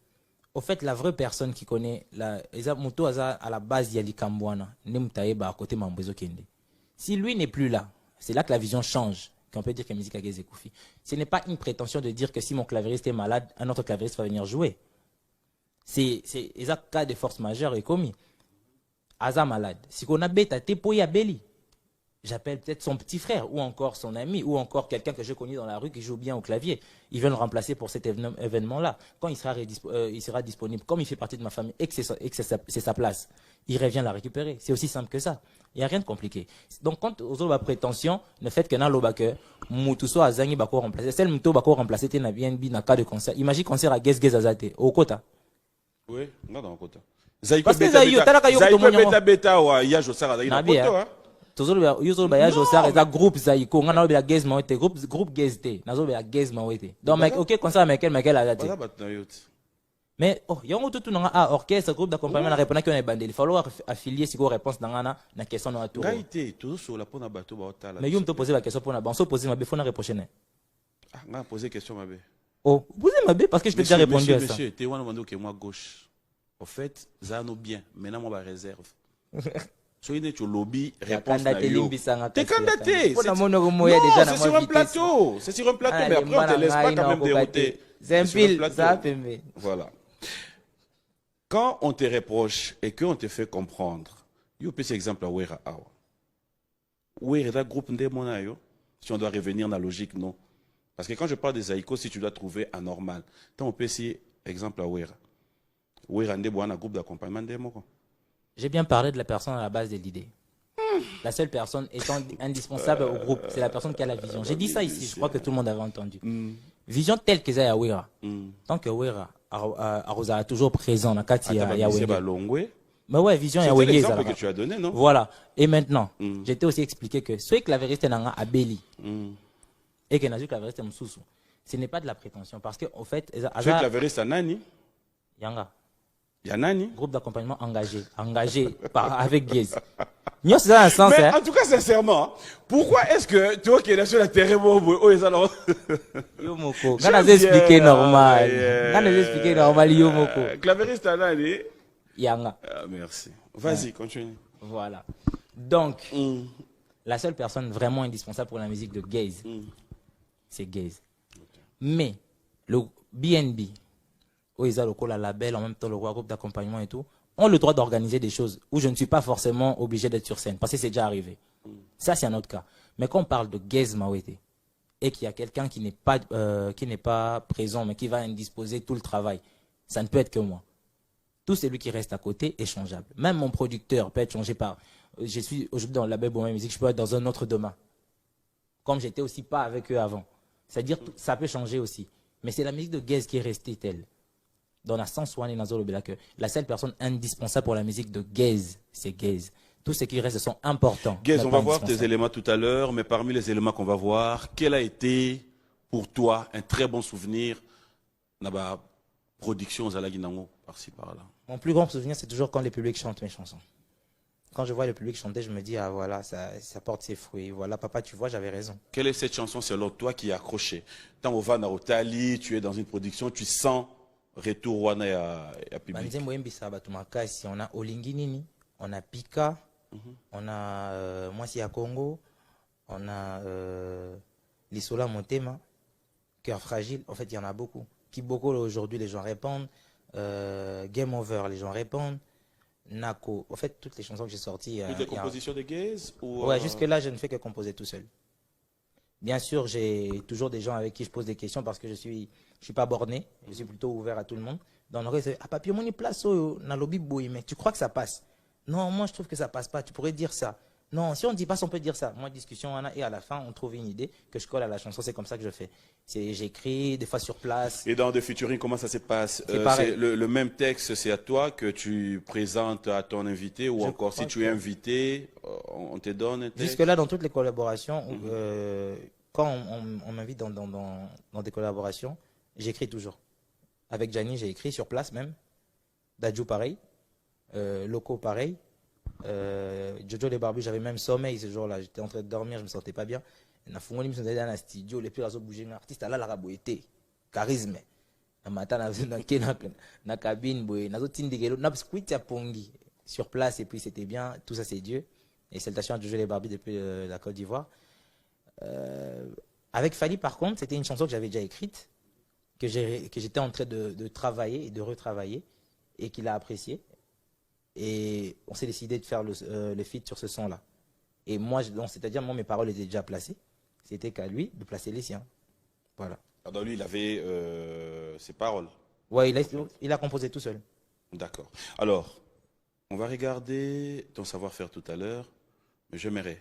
[SPEAKER 1] au fait, la vraie personne qui connaît la Moto à la base il y a l'Ikambouana, Nemtaeba à côté Mambezo Kende. Si lui n'est plus là, c'est là que la vision change. Qu'on peut dire que la musique a gazé Koufi. Ce n'est pas une prétention de dire que si mon clavieriste est malade, un autre clavieriste va venir jouer. C'est un cas de force majeure et commis. Aza malade. Si on a bêta, t'es pour Yabeli. J'appelle peut-être son petit frère, ou encore son ami, ou encore quelqu'un que je connais dans la rue qui joue bien au clavier. Ils veulent le remplacer pour cet événement-là. Quand il sera disponible, comme il fait partie de ma famille et que c'est sa place, il revient la récupérer. C'est aussi simple que ça. Il n'y a rien de compliqué. Donc, quand aux autres prétention, le fait que dans l'obake, Moutouso a Zangi Bako remplacer, celle Moutou Bako remplacer, t'es bien dans cas de concert. Imagine concert à Gez Azate, au Kota.
[SPEAKER 2] Oui, non, dans le Kota.
[SPEAKER 1] Parce que Zaïko,
[SPEAKER 2] beta, ouais, il y a Josara, il y a Kota,
[SPEAKER 1] toujours yuzo ba yajo sar eza groupe zaiko ngana obe la gaz mawete groupe gaz te nazo be la gaz mawete donc mec OK comme ça Michael a dit mais oh yango tout nga orchestre groupe d'accompagnement na répondre que on est bandé il faut affilier si go réponse ngana na question na tour
[SPEAKER 2] gaité toujours sur la pona bateau ba otala
[SPEAKER 1] mais yo me poser la question pour na bon so poser ma be faut na reprocher
[SPEAKER 2] ah nga poser question ma be
[SPEAKER 1] oh poser ma be parce que je t'ai déjà répondu à ça
[SPEAKER 2] monsieur t'es wana mando que moi gauche au fait ça no bien maintenant moi ba réserve. Soyez né au lobby, réponse na yo. T'es candidaté. C'est sur un plateau. C'est sur un plateau, mais après on te laisse pas quand même dérouter. Voilà. Quand on te reproche et qu'on te fait comprendre, yo peux exemple à Wera Awa. Wera groupe ndemona yo. Si on doit revenir dans la logique, non. Parce que quand je parle des Zaïko, si tu dois trouver anormal, tant on peut essayer exemple à Wera. Wera ndemona groupe d'accompagnement ndemoko.
[SPEAKER 1] J'ai bien parlé de la personne à la base de l'idée. La seule personne étant indispensable au groupe, c'est la personne qui a la vision. J'ai dit ça ici, je crois que tout le monde avait entendu. Vision telle que ça à Wera. Tant que Wera a toujours présent dans Kati Yawenge. Mais ouais, vision Yawenge.
[SPEAKER 2] C'est l'exemple que tu as donné, non?
[SPEAKER 1] Voilà. Et maintenant, j'étais aussi expliqué que soit que la vérité n'a à Beli et que n'a que la vérité Moussou, ce n'est pas de la prétention parce que au fait,
[SPEAKER 2] soit que la vérité Nani
[SPEAKER 1] Yanga.
[SPEAKER 2] Yanani?
[SPEAKER 1] Groupe d'accompagnement engagé avec Guez. Mais
[SPEAKER 2] en tout cas, sincèrement, pourquoi est-ce que toi qui es sur la terre,
[SPEAKER 1] Yomoko, quand on expliqué normal. Quand on expliqué normal, Yomoko.
[SPEAKER 2] Clavériste Anani?
[SPEAKER 1] Yanga.
[SPEAKER 2] Merci. Vas-y, continue.
[SPEAKER 1] Voilà. Donc, la seule personne vraiment indispensable pour la musique de Gaze, c'est Gaze. Mais, le BNB, la label, en même temps le groupe d'accompagnement et tout, ont le droit d'organiser des choses où je ne suis pas forcément obligé d'être sur scène, parce que c'est déjà arrivé. Ça, c'est un autre cas. Mais quand on parle de Gaze Mawete, et qu'il y a quelqu'un qui n'est pas présent, mais qui va indisposer tout le travail, ça ne peut être que moi. Tout celui qui reste à côté est changeable. Même mon producteur peut être changé par... Je suis aujourd'hui dans le label Bohème Musique, je peux être dans un autre demain. Comme j'étais aussi pas avec eux avant. C'est-à-dire que ça peut changer aussi. Mais c'est la musique de Gaze qui est restée telle. Dans la sens que la seule personne indispensable pour la musique de Gaze, c'est Gaze. Tout ce qui reste sont importants.
[SPEAKER 2] Gaze, on va voir tes éléments tout à l'heure, mais parmi les éléments qu'on va voir, quel a été pour toi un très bon souvenir dans la production Zalaginango, par-ci par-là?
[SPEAKER 1] Mon plus grand souvenir, c'est toujours quand le public chante mes chansons. Quand je vois le public chanter, je me dis, ah voilà, ça porte ses fruits. Voilà, papa, tu vois, j'avais raison.
[SPEAKER 2] Quelle est cette chanson selon toi qui est accrochée? Tant au Van Otali, tu es dans une production, tu sens retour wana à public.
[SPEAKER 1] On a Olinginini, on a Pika, on a Mwasi ya Congo, on a Lisola Motema, Cœur Fragile. En fait, il y en a beaucoup. Qui beaucoup aujourd'hui, les gens répondent. Game Over, les gens répondent. Nako, en fait, toutes les chansons que j'ai sorties.
[SPEAKER 2] Toutes les compositions de Gaze ou
[SPEAKER 1] Ouais, jusque-là, je ne fais que composer tout seul. Bien sûr, j'ai toujours des gens avec qui je pose des questions parce que je suis pas borné, je suis plutôt ouvert à tout le monde. Dans l'oreille, c'est ah papier, mon place na lobby boy, mais tu crois que ça passe? Non, moi je trouve que ça passe pas. Tu pourrais dire ça. Non, si on dit pas, on peut dire ça. Moi, discussion, et à la fin, on trouve une idée que je colle à la chanson. C'est comme ça que je fais. J'écris, des fois sur place.
[SPEAKER 2] Et dans des featuring, comment ça se passe?
[SPEAKER 1] C'est pareil.
[SPEAKER 2] Le même texte, c'est à toi que tu présentes à ton invité ou encore si tu es invité, on te donne un texte?
[SPEAKER 1] Jusque-là, dans toutes les collaborations, quand on m'invite dans des collaborations, j'écris toujours. Avec Gianni, j'ai écrit sur place même. Dadju, pareil. Loco, pareil. Jojo les Barbus, j'avais même sommeil ce jour-là. J'étais en train de dormir, je me sentais pas bien. Na fungoli miso dans un studio, les plus à bouger un artiste là la raboité, charisme. Na matin na cabine boy, na zo tindikelo na squit ya pongi sur place et puis c'était bien, tout ça c'est Dieu. Et salutations à Jojo les Barbus depuis la Côte d'Ivoire. Avec Fally par contre, c'était une chanson que j'avais déjà écrite, que j'étais en train de travailler et de retravailler et qu'il a apprécié. Et on s'est décidé de faire le feat sur ce son-là. Et moi, c'est-à-dire, moi, mes paroles étaient déjà placées. C'était qu'à lui de placer les siens. Voilà.
[SPEAKER 2] Alors lui, il avait ses paroles.
[SPEAKER 1] Ouais, il a composé tout seul.
[SPEAKER 2] D'accord. Alors, on va regarder ton savoir-faire tout à l'heure, mais j'aimerais.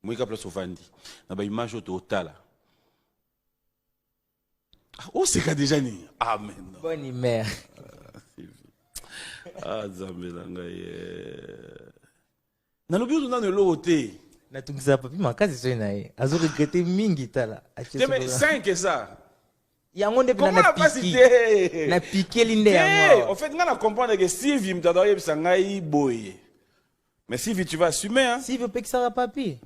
[SPEAKER 2] Moi, je place au Vandi. On a une image au total. Oh, c'est qu'à déjà ni. Amen.
[SPEAKER 1] Bonne humeur.
[SPEAKER 2] Ah, Zambelanga. Na lobi on a le loté.
[SPEAKER 1] Na tungisa papi makazi so nae. Azo regretter mingi tala.
[SPEAKER 2] Mais 5 et ça.
[SPEAKER 1] Yango nde
[SPEAKER 2] Comment
[SPEAKER 1] na
[SPEAKER 2] on pas
[SPEAKER 1] piqué.
[SPEAKER 2] cité?
[SPEAKER 1] Na piqué linde yango.
[SPEAKER 2] En fait, on a comprendre que Sylvie m'tadori bisangai boy. Mais Sylvie, tu vas assumer hein.
[SPEAKER 1] Si veut pas que ça va papi.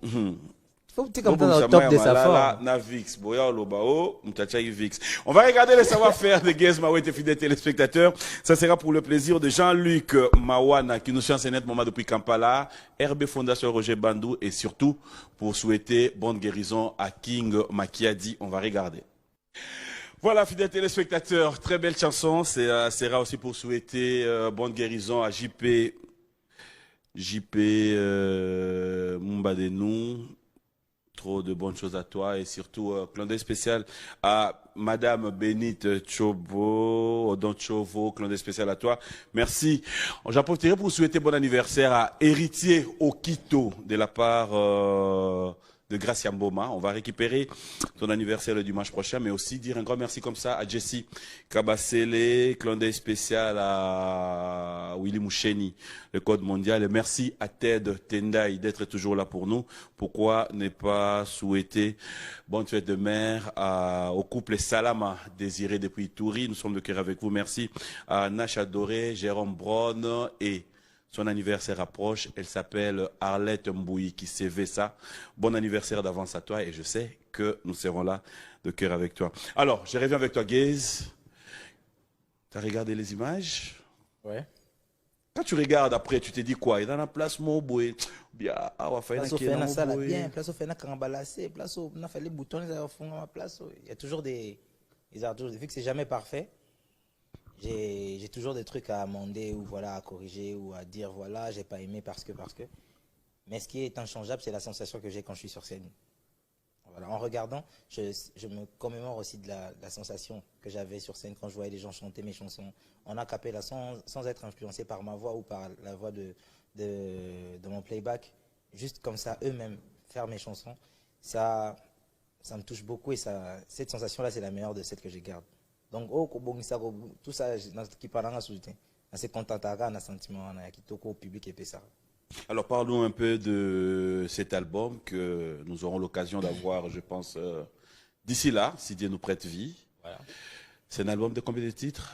[SPEAKER 1] Faut que tu
[SPEAKER 2] Bobo
[SPEAKER 1] comme au top de sa
[SPEAKER 2] Samaya Malala,
[SPEAKER 1] forme.
[SPEAKER 2] na Vix, Boya Lobao, Mtachai Vix. On va regarder le savoir-faire de Gaze Mawa et fidèles téléspectateurs. Ça sera pour le plaisir de Jean-Luc Mawana qui nous chante net moment depuis Kampala, RB Fondation Roger Bandou et surtout pour souhaiter bonne guérison à King Makiadi. On va regarder. Voilà, fidèles téléspectateurs, très belle chanson. C'est sera aussi pour souhaiter bonne guérison à JP Mumbadenou. Trop de bonnes choses à toi et surtout clin d'œil spécial à Madame Benite Chobo, Odon Chovo, clin d'œil spécial à toi. Merci. J'en profiterai pour souhaiter bon anniversaire à Héritier Okito de la part de Gracia Mboma. On va récupérer ton anniversaire le dimanche prochain, mais aussi dire un grand merci comme ça à Jessie Kabasele, clin d'œil spécial à Willy Moucheni, le code mondial. Et merci à Ted Tendai d'être toujours là pour nous. Pourquoi ne pas souhaiter bonne fête de mère au couple Salama, désiré depuis Touri. Nous sommes de cœur avec vous. Merci à Nacha Doré, Jérôme Braun et son anniversaire approche. Elle s'appelle Arlette Mbouyi qui CV ça. Bon anniversaire d'avance à toi et je sais que nous serons là de cœur avec toi. Alors, je reviens avec toi, Gaze. Tu as regardé les images?
[SPEAKER 1] Ouais.
[SPEAKER 2] Quand tu regardes après, tu te dis quoi? Il est dans la place Moboué. Bien, ah, ouais,
[SPEAKER 1] Place au fait na sala bien, place au fait na kangbalase, place au na fait les boutons, ils ont font ma place. Il y a toujours des vu que c'est jamais parfait. J'ai toujours des trucs à amender ou voilà à corriger ou à dire voilà j'ai pas aimé parce que mais ce qui est inchangeable c'est la sensation que j'ai quand je suis sur scène. Voilà, en regardant je me commémore aussi de la sensation que j'avais sur scène quand je voyais les gens chanter mes chansons en a cappella sans être influencé par ma voix ou par la voix de mon playback, juste comme ça eux-mêmes faire mes chansons, ça me touche beaucoup et cette sensation là c'est la meilleure de celles que je garde. Donc, tout ça, qui parle en soutien. C'est content un sentiment, qui au public et ça.
[SPEAKER 2] Alors, parlons un peu de cet album que nous aurons l'occasion d'avoir, je pense, d'ici là, si Dieu nous prête vie.
[SPEAKER 1] Voilà.
[SPEAKER 2] C'est un album de combien de titres?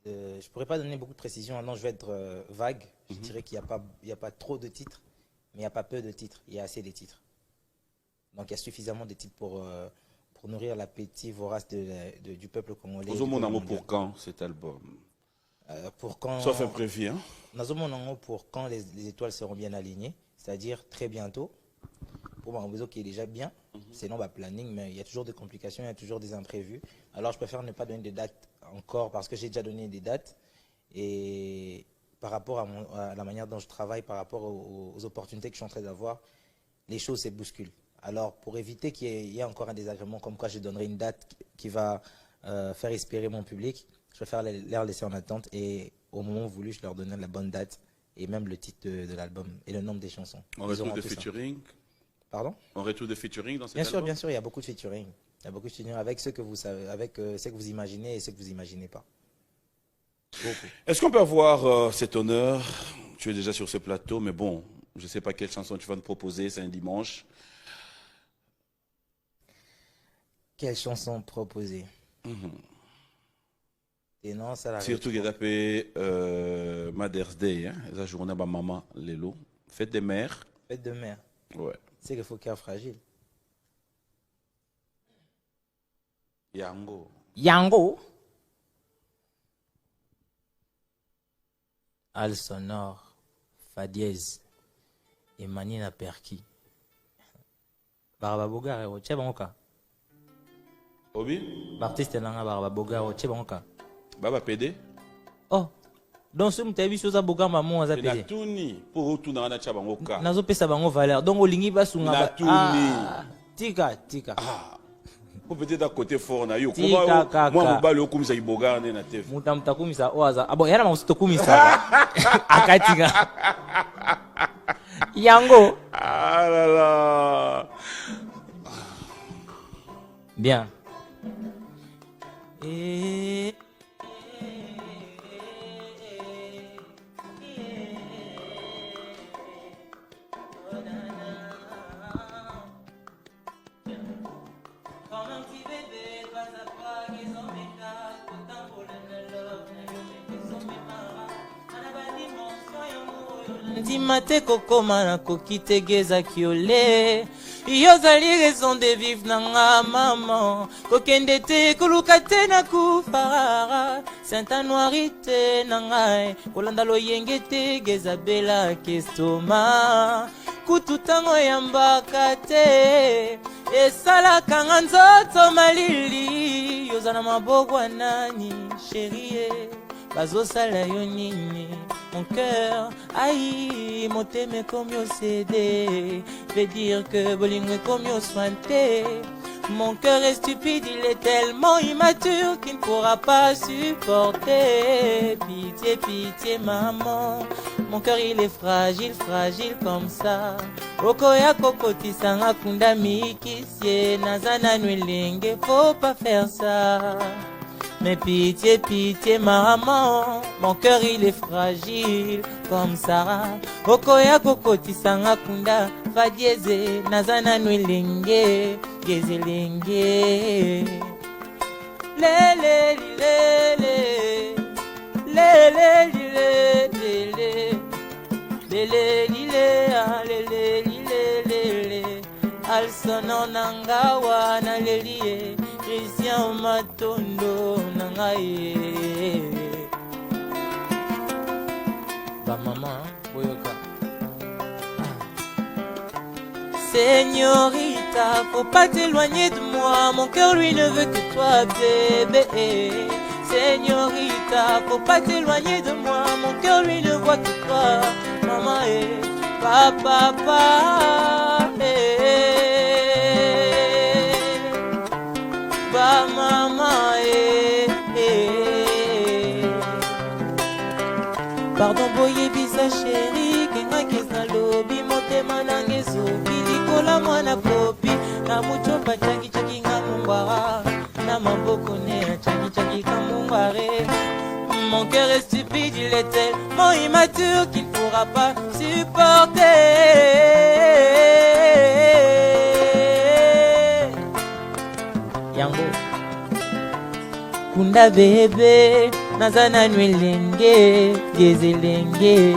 [SPEAKER 1] Je ne pourrais pas donner beaucoup de précisions, non, je vais être vague. Je dirais qu'il n'y a pas trop de titres, mais il n'y a pas peu de titres, il y a assez de titres. Donc, il y a suffisamment de titres pour nourrir l'appétit vorace du peuple congolais.
[SPEAKER 2] Pour quand cet album?
[SPEAKER 1] Pour quand,
[SPEAKER 2] sauf imprévu, hein?
[SPEAKER 1] Pour quand les étoiles seront bien alignées, c'est-à-dire très bientôt. Pour moi, qui est déjà bien, sinon planning, mais il y a toujours des complications, il y a toujours des imprévus. Alors je préfère ne pas donner de date encore parce que j'ai déjà donné des dates. Et par rapport à la manière dont je travaille, par rapport aux opportunités que je suis en train d'avoir, les choses se bousculent. Alors, pour éviter qu'il y ait encore un désagrément, comme quoi je donnerai une date qui va faire espérer mon public, je préfère leur laisser en attente et au moment voulu, je leur donne la bonne date et même le titre de l'album et le nombre des chansons.
[SPEAKER 2] On retrouve des featuring.
[SPEAKER 1] Pardon?
[SPEAKER 2] On retrouve des featuring dans cet
[SPEAKER 1] album? Bien sûr, il y a beaucoup de featuring. Il y a beaucoup de featuring avec ce que vous savez, avec ce que vous imaginez et ce que vous imaginez pas.
[SPEAKER 2] Est-ce qu'on peut avoir cet honneur? Tu es déjà sur ce plateau, mais bon, je ne sais pas quelle chanson tu vas nous proposer, c'est un dimanche.
[SPEAKER 1] Quelle chanson proposer? Et non, ça
[SPEAKER 2] surtout qu'il y a Mother's Day, hein, la journée de ma maman, Lélo. Fête des mères.
[SPEAKER 1] Fête de mère.
[SPEAKER 2] Ouais.
[SPEAKER 1] C'est qu'il faut cœur fragile.
[SPEAKER 2] Yango.
[SPEAKER 1] Yango. Al sonore, fa dièse, et manina perki. Barababogare, tche bangoka.
[SPEAKER 2] Obi?
[SPEAKER 1] L'artiste nanga barababogare, tche bangoka.
[SPEAKER 2] Baba PD?
[SPEAKER 1] Oh, donc si mtabi soza boga maman aza PD.
[SPEAKER 2] Na tuni, pour retourner na tche bangoka.
[SPEAKER 1] Nazo pesa bango valeur, donc olingi basunga.
[SPEAKER 2] Na tuni.
[SPEAKER 1] Tika.
[SPEAKER 2] Ah. Peut-être à côté fort na yo. Comment moi mobali okumisa iboga na TV.
[SPEAKER 1] Mutamta kumisa oaza. Abo yana mausito kumisa. Akatinga. Yango.
[SPEAKER 2] Ah là là.
[SPEAKER 1] Bien. Ndimate kokoma na kokitegeza kiole yozali raison de vivre nanga maman kokende te koluka te na kufarara Saint Noiri te nangai kolanda loyenge te geza bela kestoma kutu tango yambaka te esalaka nga nzoto malili yozana mabogwa nani chérie bazosala yo nini mon cœur, aïe, mon thème est comme yo cédé, veut dire que bolingo est comme yo sointé. Mon cœur est stupide, il est tellement immature qu'il ne pourra pas supporter. Pitié, pitié, maman, mon cœur il est fragile, fragile comme ça. Okoya kokoti sanga kunda mikisye, nazana nwelenge, faut pas faire ça. Mais pitié, pitié, maman, mon cœur il est fragile comme ça. Okoya kokoti sanga kunda, fa dieze, nazana nwelenge, gezelenge. Lele, lele, lele, lele, lele, lele, lele, lele, lele, al sono nangawa na lelie. Christian Matondo nangaye ba maman boyoka Señorita, faut pas t'éloigner de moi, mon cœur lui ne veut que toi bébé. Señorita, faut pas t'éloigner de moi, mon cœur lui ne voit que toi, maman et papa ba maman Pardon boye bisa chéri kenga kesa lobi motema nange sobi likola mwana popi na muchopa chaki chaki ngamungwara na maboko ne chaki chaki kamungware. Mon cœur est stupide, il est tellement immature qu'il ne pourra pas supporter. Yango Kunda bébé nazana nwelenge gezelenge.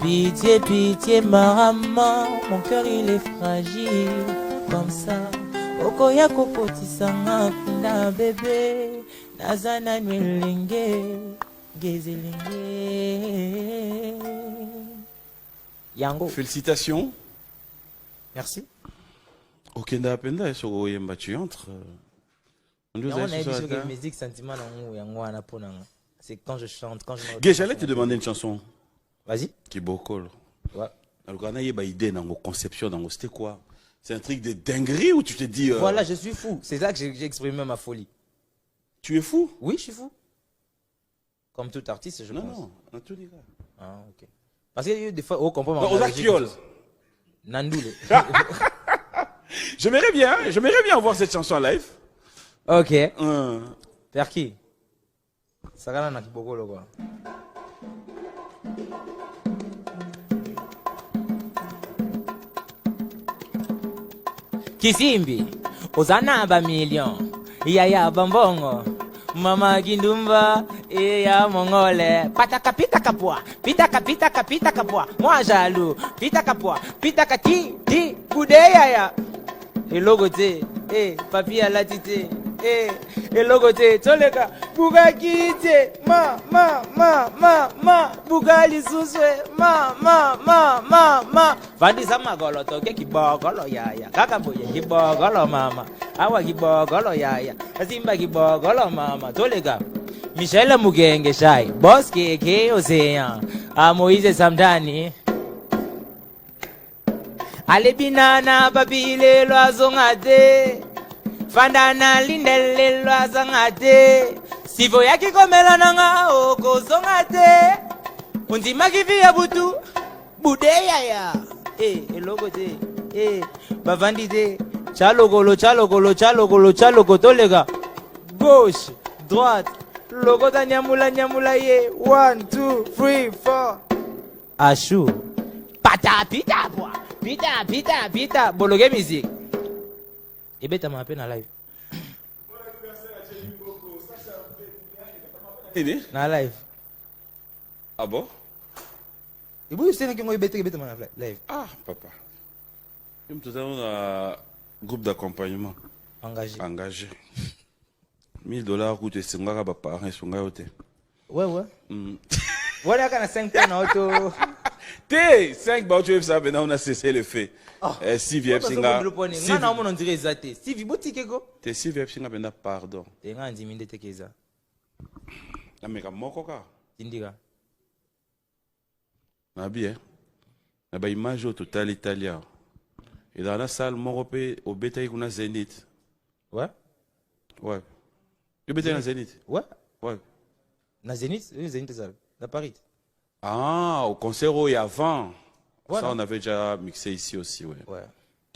[SPEAKER 1] Pitié, pitié, maman, mon cœur il est fragile comme ça. Okoya kokoti sanga kunda bébé nazana nwelenge gezelenge. Yango.
[SPEAKER 2] Félicitations.
[SPEAKER 1] Merci.
[SPEAKER 2] Okenda apenda sur oyemba tu entres. On nous
[SPEAKER 1] On
[SPEAKER 2] a
[SPEAKER 1] a
[SPEAKER 2] dit
[SPEAKER 1] dit
[SPEAKER 2] sur
[SPEAKER 1] que
[SPEAKER 2] la
[SPEAKER 1] musique sentiment c'est quand je chante, quand je me
[SPEAKER 2] Gay, j'allais te demander une chanson
[SPEAKER 1] Vas-y.
[SPEAKER 2] qui est beaucoup.
[SPEAKER 1] Ouais.
[SPEAKER 2] Alors, on a une idée dans vos conceptions, dans vos c'était quoi? C'est un truc de dinguerie ou tu te dis.
[SPEAKER 1] Voilà, je suis fou. C'est là que j'ai exprimé ma folie.
[SPEAKER 2] Tu es fou?
[SPEAKER 1] Oui, je suis fou. Comme tout artiste, je
[SPEAKER 2] Non,
[SPEAKER 1] pense.
[SPEAKER 2] non, en tout cas.
[SPEAKER 1] Ah, ok. Parce qu'il y a eu des fois, oh, comprends
[SPEAKER 2] Non, aux Akioles.
[SPEAKER 1] Nandoule.
[SPEAKER 2] J'aimerais bien voir cette chanson en live.
[SPEAKER 1] Ok.
[SPEAKER 2] Euh,
[SPEAKER 1] Vers qui? Sagana na kibokolo quoi. Kisimbi, Ozana ba million, Yaya bambongo, Mama Gindumba, ya mongole, Pataka pitaka poa, pitaka poa, moi jaloux, pitaka poa, pitaka ti, kudeya ya. Et logoté, papi à la tité, et logoté, toleka, bugakite, ma, bugali suswe, ma. Vandi sama golo toke kibogolo yaya, kakaboye kibogolo mama, awa kibogolo yaya, asimba kibogolo mama, toleka. Michel Mugenge Shai, Boss Keke Ocean, a Moïse Samdani. Ale binana babile loazongate Fandana lindele loazongate Sivo yaki komela nanga okozongate Unzima kivia butu Budeya ya elogo te bavandi te Chalogolo tolega Gauche, droite Logo ta nyamula ye 1, 2, 3, 4 Ashu Pata pita bois Pita, bologe musique. Et ben, t'as m'appelé dans live. Dans live.
[SPEAKER 2] Ah bon?
[SPEAKER 1] Et vous, c'est qui m'a bêté dans live.
[SPEAKER 2] Ah, papa. Nous avons un groupe d'accompagnement.
[SPEAKER 1] Engagé.
[SPEAKER 2] $1000 coûte 5 000 par an.
[SPEAKER 1] Ouais. Voilà, quand on a 5 points en auto.
[SPEAKER 2] T 5 tu ça maintenant on a cessé le fait. Si vieux singa.
[SPEAKER 1] Non, on dirait ça T. Si vieux botikeko.
[SPEAKER 2] T si vieux singa maintenant pardon.
[SPEAKER 1] T nga ndiminde tekeza.
[SPEAKER 2] La meka moko ka.
[SPEAKER 1] Tindika.
[SPEAKER 2] Na bien. Na ba image au total italien. Et dans la salle moko au bétail kuna Zénith.
[SPEAKER 1] Ouais.
[SPEAKER 2] Le bétail na Zénith.
[SPEAKER 1] Ouais.
[SPEAKER 2] Na
[SPEAKER 1] Zénith, Zénith ça. À Paris.
[SPEAKER 2] Ah, au concert où il y a avant.
[SPEAKER 1] Voilà.
[SPEAKER 2] Ça, on avait déjà mixé ici aussi, ouais.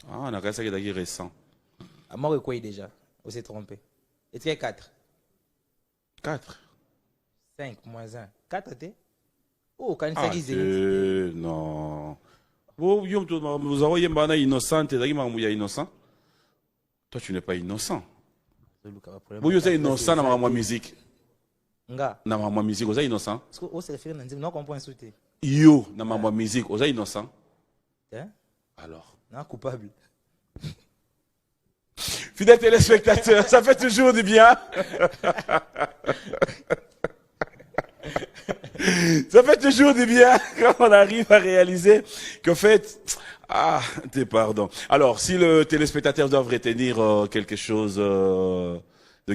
[SPEAKER 2] Ah, on a regardé ça qui est récent.
[SPEAKER 1] À moi, quoi déjà? On s'est trompé. Et tu es 4.
[SPEAKER 2] 4.
[SPEAKER 1] 5 moins 1. 4 t'es? Oh, quand il s'agit
[SPEAKER 2] de non. Vous avez un innocent, tu es innocent. Toi, tu n'es pas innocent. Vous êtes innocent dans ma musique.
[SPEAKER 1] Nga.
[SPEAKER 2] Na ma musique, vous êtes innocent.
[SPEAKER 1] Parce que vous se référez à non comprend sauter.
[SPEAKER 2] Yo, na ma musique, vous êtes innocent.
[SPEAKER 1] Hein?
[SPEAKER 2] Alors.
[SPEAKER 1] Non coupable.
[SPEAKER 2] Fidèles téléspectateurs, ça fait toujours du bien. Ça fait toujours du bien quand on arrive à réaliser qu'en fait, pardon. Alors, si le téléspectateur doit retenir quelque chose de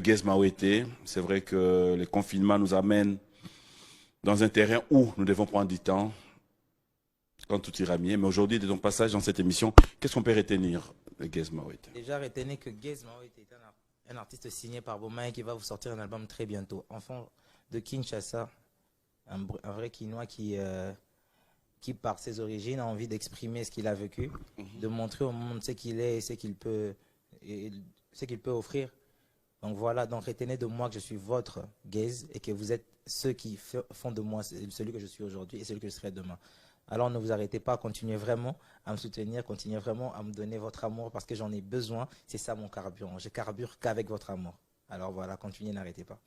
[SPEAKER 2] Gez Mawete, c'est vrai que les confinements nous amènent dans un terrain où nous devons prendre du temps quand tout ira mieux. Mais aujourd'hui, de ton passage dans cette émission, qu'est-ce qu'on peut retenir de Gez Mawete?
[SPEAKER 1] Déjà, retenez que Gez Mawete est un artiste signé par Bomain qui va vous sortir un album très bientôt. Enfant de Kinshasa, un vrai Kinois qui, par ses origines, a envie d'exprimer ce qu'il a vécu, de montrer au monde ce qu'il est et ce qu'il peut offrir. Donc voilà, donc retenez de moi que je suis votre Gez et que vous êtes ceux qui font de moi celui que je suis aujourd'hui et celui que je serai demain. Alors ne vous arrêtez pas, continuez vraiment à me soutenir, continuez vraiment à me donner votre amour parce que j'en ai besoin. C'est ça mon carburant. Je carbure qu'avec votre amour. Alors voilà, continuez, n'arrêtez pas.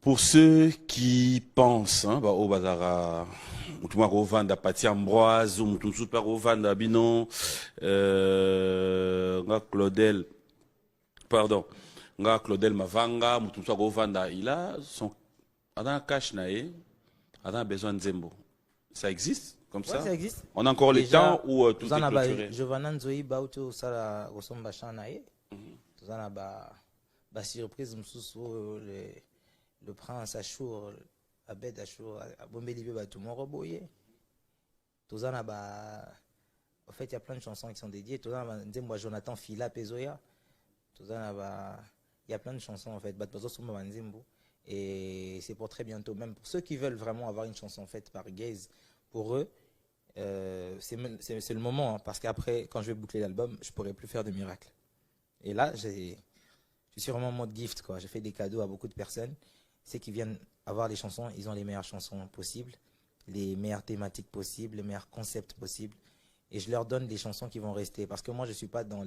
[SPEAKER 2] Pour ceux qui pensent, au bazara, tout le monde vend pâtis Ambroise, ou tout super vend Binon, Claudel. Pardon. Nga Claudel Mavanga, mutumsa go vanda, il a son adam cash nae, adam besoin de Zembo. Ça existe comme ça?
[SPEAKER 1] Ça existe.
[SPEAKER 2] On a encore
[SPEAKER 1] déjà,
[SPEAKER 2] le temps où tout est clôturé.
[SPEAKER 1] Giovanna Nzoi Bauto Sala Rosomba Chanae. Tuzana ba Bah, surprise, le prince Achour, Abed Achour, Bombeli Batumoro Boye. Tozana, bah, en fait, il y a plein de chansons qui sont dédiées. Tozana, moi, Jonathan Fila Pezoya. Tozana, bah, il y a plein de chansons, en fait. Et c'est pour très bientôt. Même pour ceux qui veulent vraiment avoir une chanson faite par Gaze, pour eux, c'est le moment. Hein, parce qu'après, quand je vais boucler l'album, je ne pourrai plus faire de miracles. Et là, je suis vraiment en mode gift, quoi. Je fais des cadeaux à beaucoup de personnes. Ceux qui viennent avoir les chansons, ils ont les meilleures chansons possibles, les meilleures thématiques possibles, les meilleurs concepts possibles. Et je leur donne des chansons qui vont rester. Parce que moi, je ne suis pas dans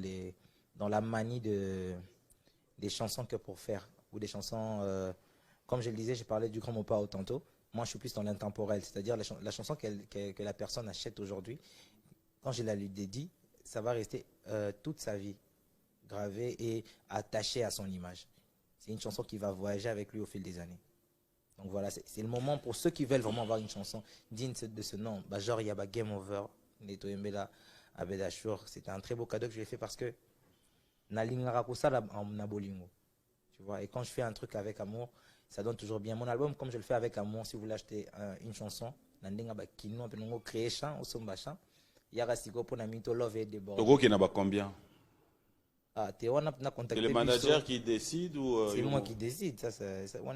[SPEAKER 1] la manie des chansons que pour faire. Ou des chansons, comme je le disais, j'ai parlé du grand mot pas tantôt. Moi, je suis plus dans l'intemporel. C'est-à-dire la chanson que la personne achète aujourd'hui, quand je la lui dédie, ça va rester toute sa vie gravé et attaché à son image. C'est une chanson qui va voyager avec lui au fil des années. Donc voilà, c'est le moment pour ceux qui veulent vraiment avoir une chanson digne de ce nom. Bah, genre, il y a Game Over, Neto Mbela, Abed Achour. C'était un très beau cadeau que je lui ai fait parce que tu vois, et quand je fais un truc avec amour, ça donne toujours bien. Mon album, comme je le fais avec amour, si vous voulez acheter une chanson, créer chant, au somba chant, il y a Love et Débord.
[SPEAKER 2] Togo qui n'a pas combien?
[SPEAKER 1] Ah, c'est
[SPEAKER 2] le manager qui décide ou
[SPEAKER 1] c'est moi qui décide.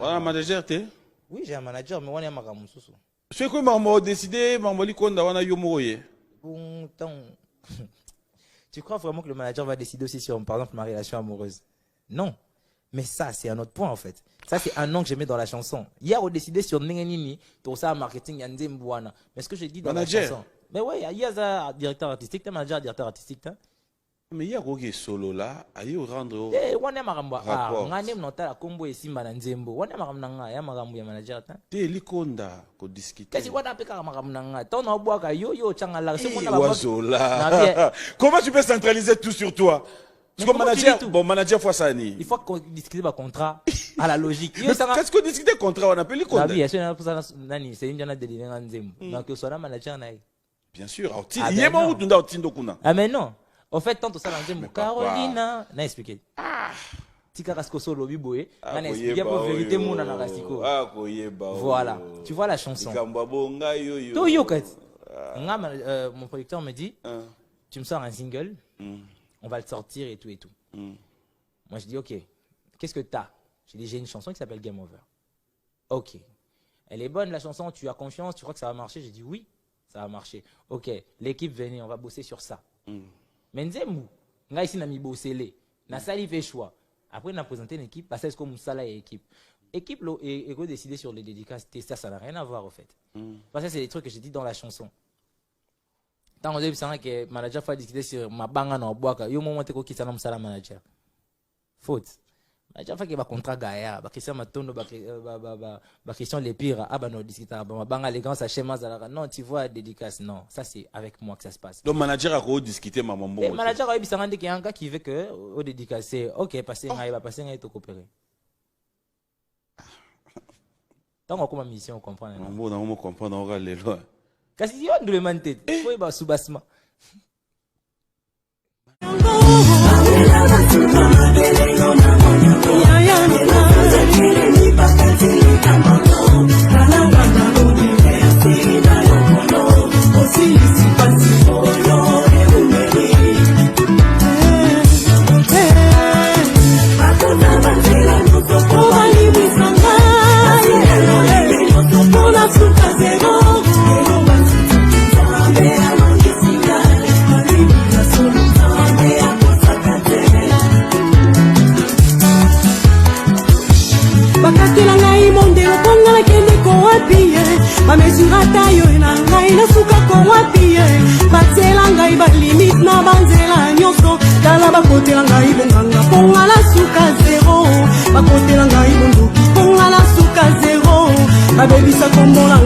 [SPEAKER 2] Un manager, t'es?
[SPEAKER 1] Oui, j'ai un manager, mais on est à Moussoussou.
[SPEAKER 2] C'est quoi, maman décidé, maman likonda, on a yomoye.
[SPEAKER 1] Bon temps. Tu crois vraiment que le manager va décider aussi sur, par exemple, ma relation amoureuse? Non. Mais ça, c'est un autre point, en fait. Ça, c'est un nom que je mets dans la chanson. Hier, on a décidé sur Nengenini, tout ça, marketing, Yandé Mbouana. Mais ce que j'ai dit dans la chanson. Mais oui, il y a un directeur artistique, un manager, directeur artistique.
[SPEAKER 2] Mais il y a un solo là, il rendre.
[SPEAKER 1] Eh, on est maramba. Ah, on est notable combo et simba nzembo. On est maramba, ya marambu ya manager.
[SPEAKER 2] T'es likonda, ko discuter.
[SPEAKER 1] Qu'est-ce qu'on appelle maramba? Ton aboaka yo changala. C'est mon
[SPEAKER 2] abazola. Comment tu peux centraliser tout sur toi? Parce que manager, bon manager fois ça ni.
[SPEAKER 1] Il faut qu'on discute le contrat à la logique.
[SPEAKER 2] Qu'est-ce qu'on discute le contrat on appelle likonda?
[SPEAKER 1] Oui, c'est une jana de nzembo. Donc il sera manager naï.
[SPEAKER 2] Bien sûr. Il y a mon ou tindo kuna.
[SPEAKER 1] Ah mais non. En fait, tant que ça, Carolina, n'a expliqué. Tika Rasko solo biboé, n'a expliqué pour vérité mon anarasiko. Voilà, tu vois la chanson. Tout yokat. Mon producteur me dit, tu me sors un single, on va le sortir et tout et tout. Moi je dis ok, qu'est-ce que t'as? Je dis j'ai une chanson qui s'appelle Game Over. Ok, elle est bonne la chanson, tu as confiance, tu crois que ça va marcher? J'ai dit oui, ça va marcher. Ok, l'équipe venez, on va bosser sur ça. Mais nzembu nga ici na mi bossele na sali fait choix après on a présenté une équipe parce que comme ça là équipe lo et décider sur les dédicaces ça n'a rien à voir en fait parce que c'est des trucs que j'ai dit dans la chanson tant on dit ça que manager faut discuter sur ma banga na boaka yo moment ko kitana musala manager faute manager faut que ba contrat gaya ba question matondo ba question les pires ah bah non discuter ba banga les grands ça schéma ça non tu vois dédicace non ça c'est avec moi que ça se passe.
[SPEAKER 2] Donc manager a ko discuter maman bon.
[SPEAKER 1] Manager a bisanga ndi kianga qui veut que au dédicacer OK passer ngai ba passer ngai to coopérer. Donc on comme mission on comprend.
[SPEAKER 2] On comprend on va les lois.
[SPEAKER 1] Kasi yo ndule mante faut ba subasma.
[SPEAKER 3] Mesurata yo na ngai na suka ko wapi batela ngai ba limite na banzela nyonso tala bakotela ngai bonganga ponga la suka zero bakotela ngai bondoki ponga la suka zero babebisa kombola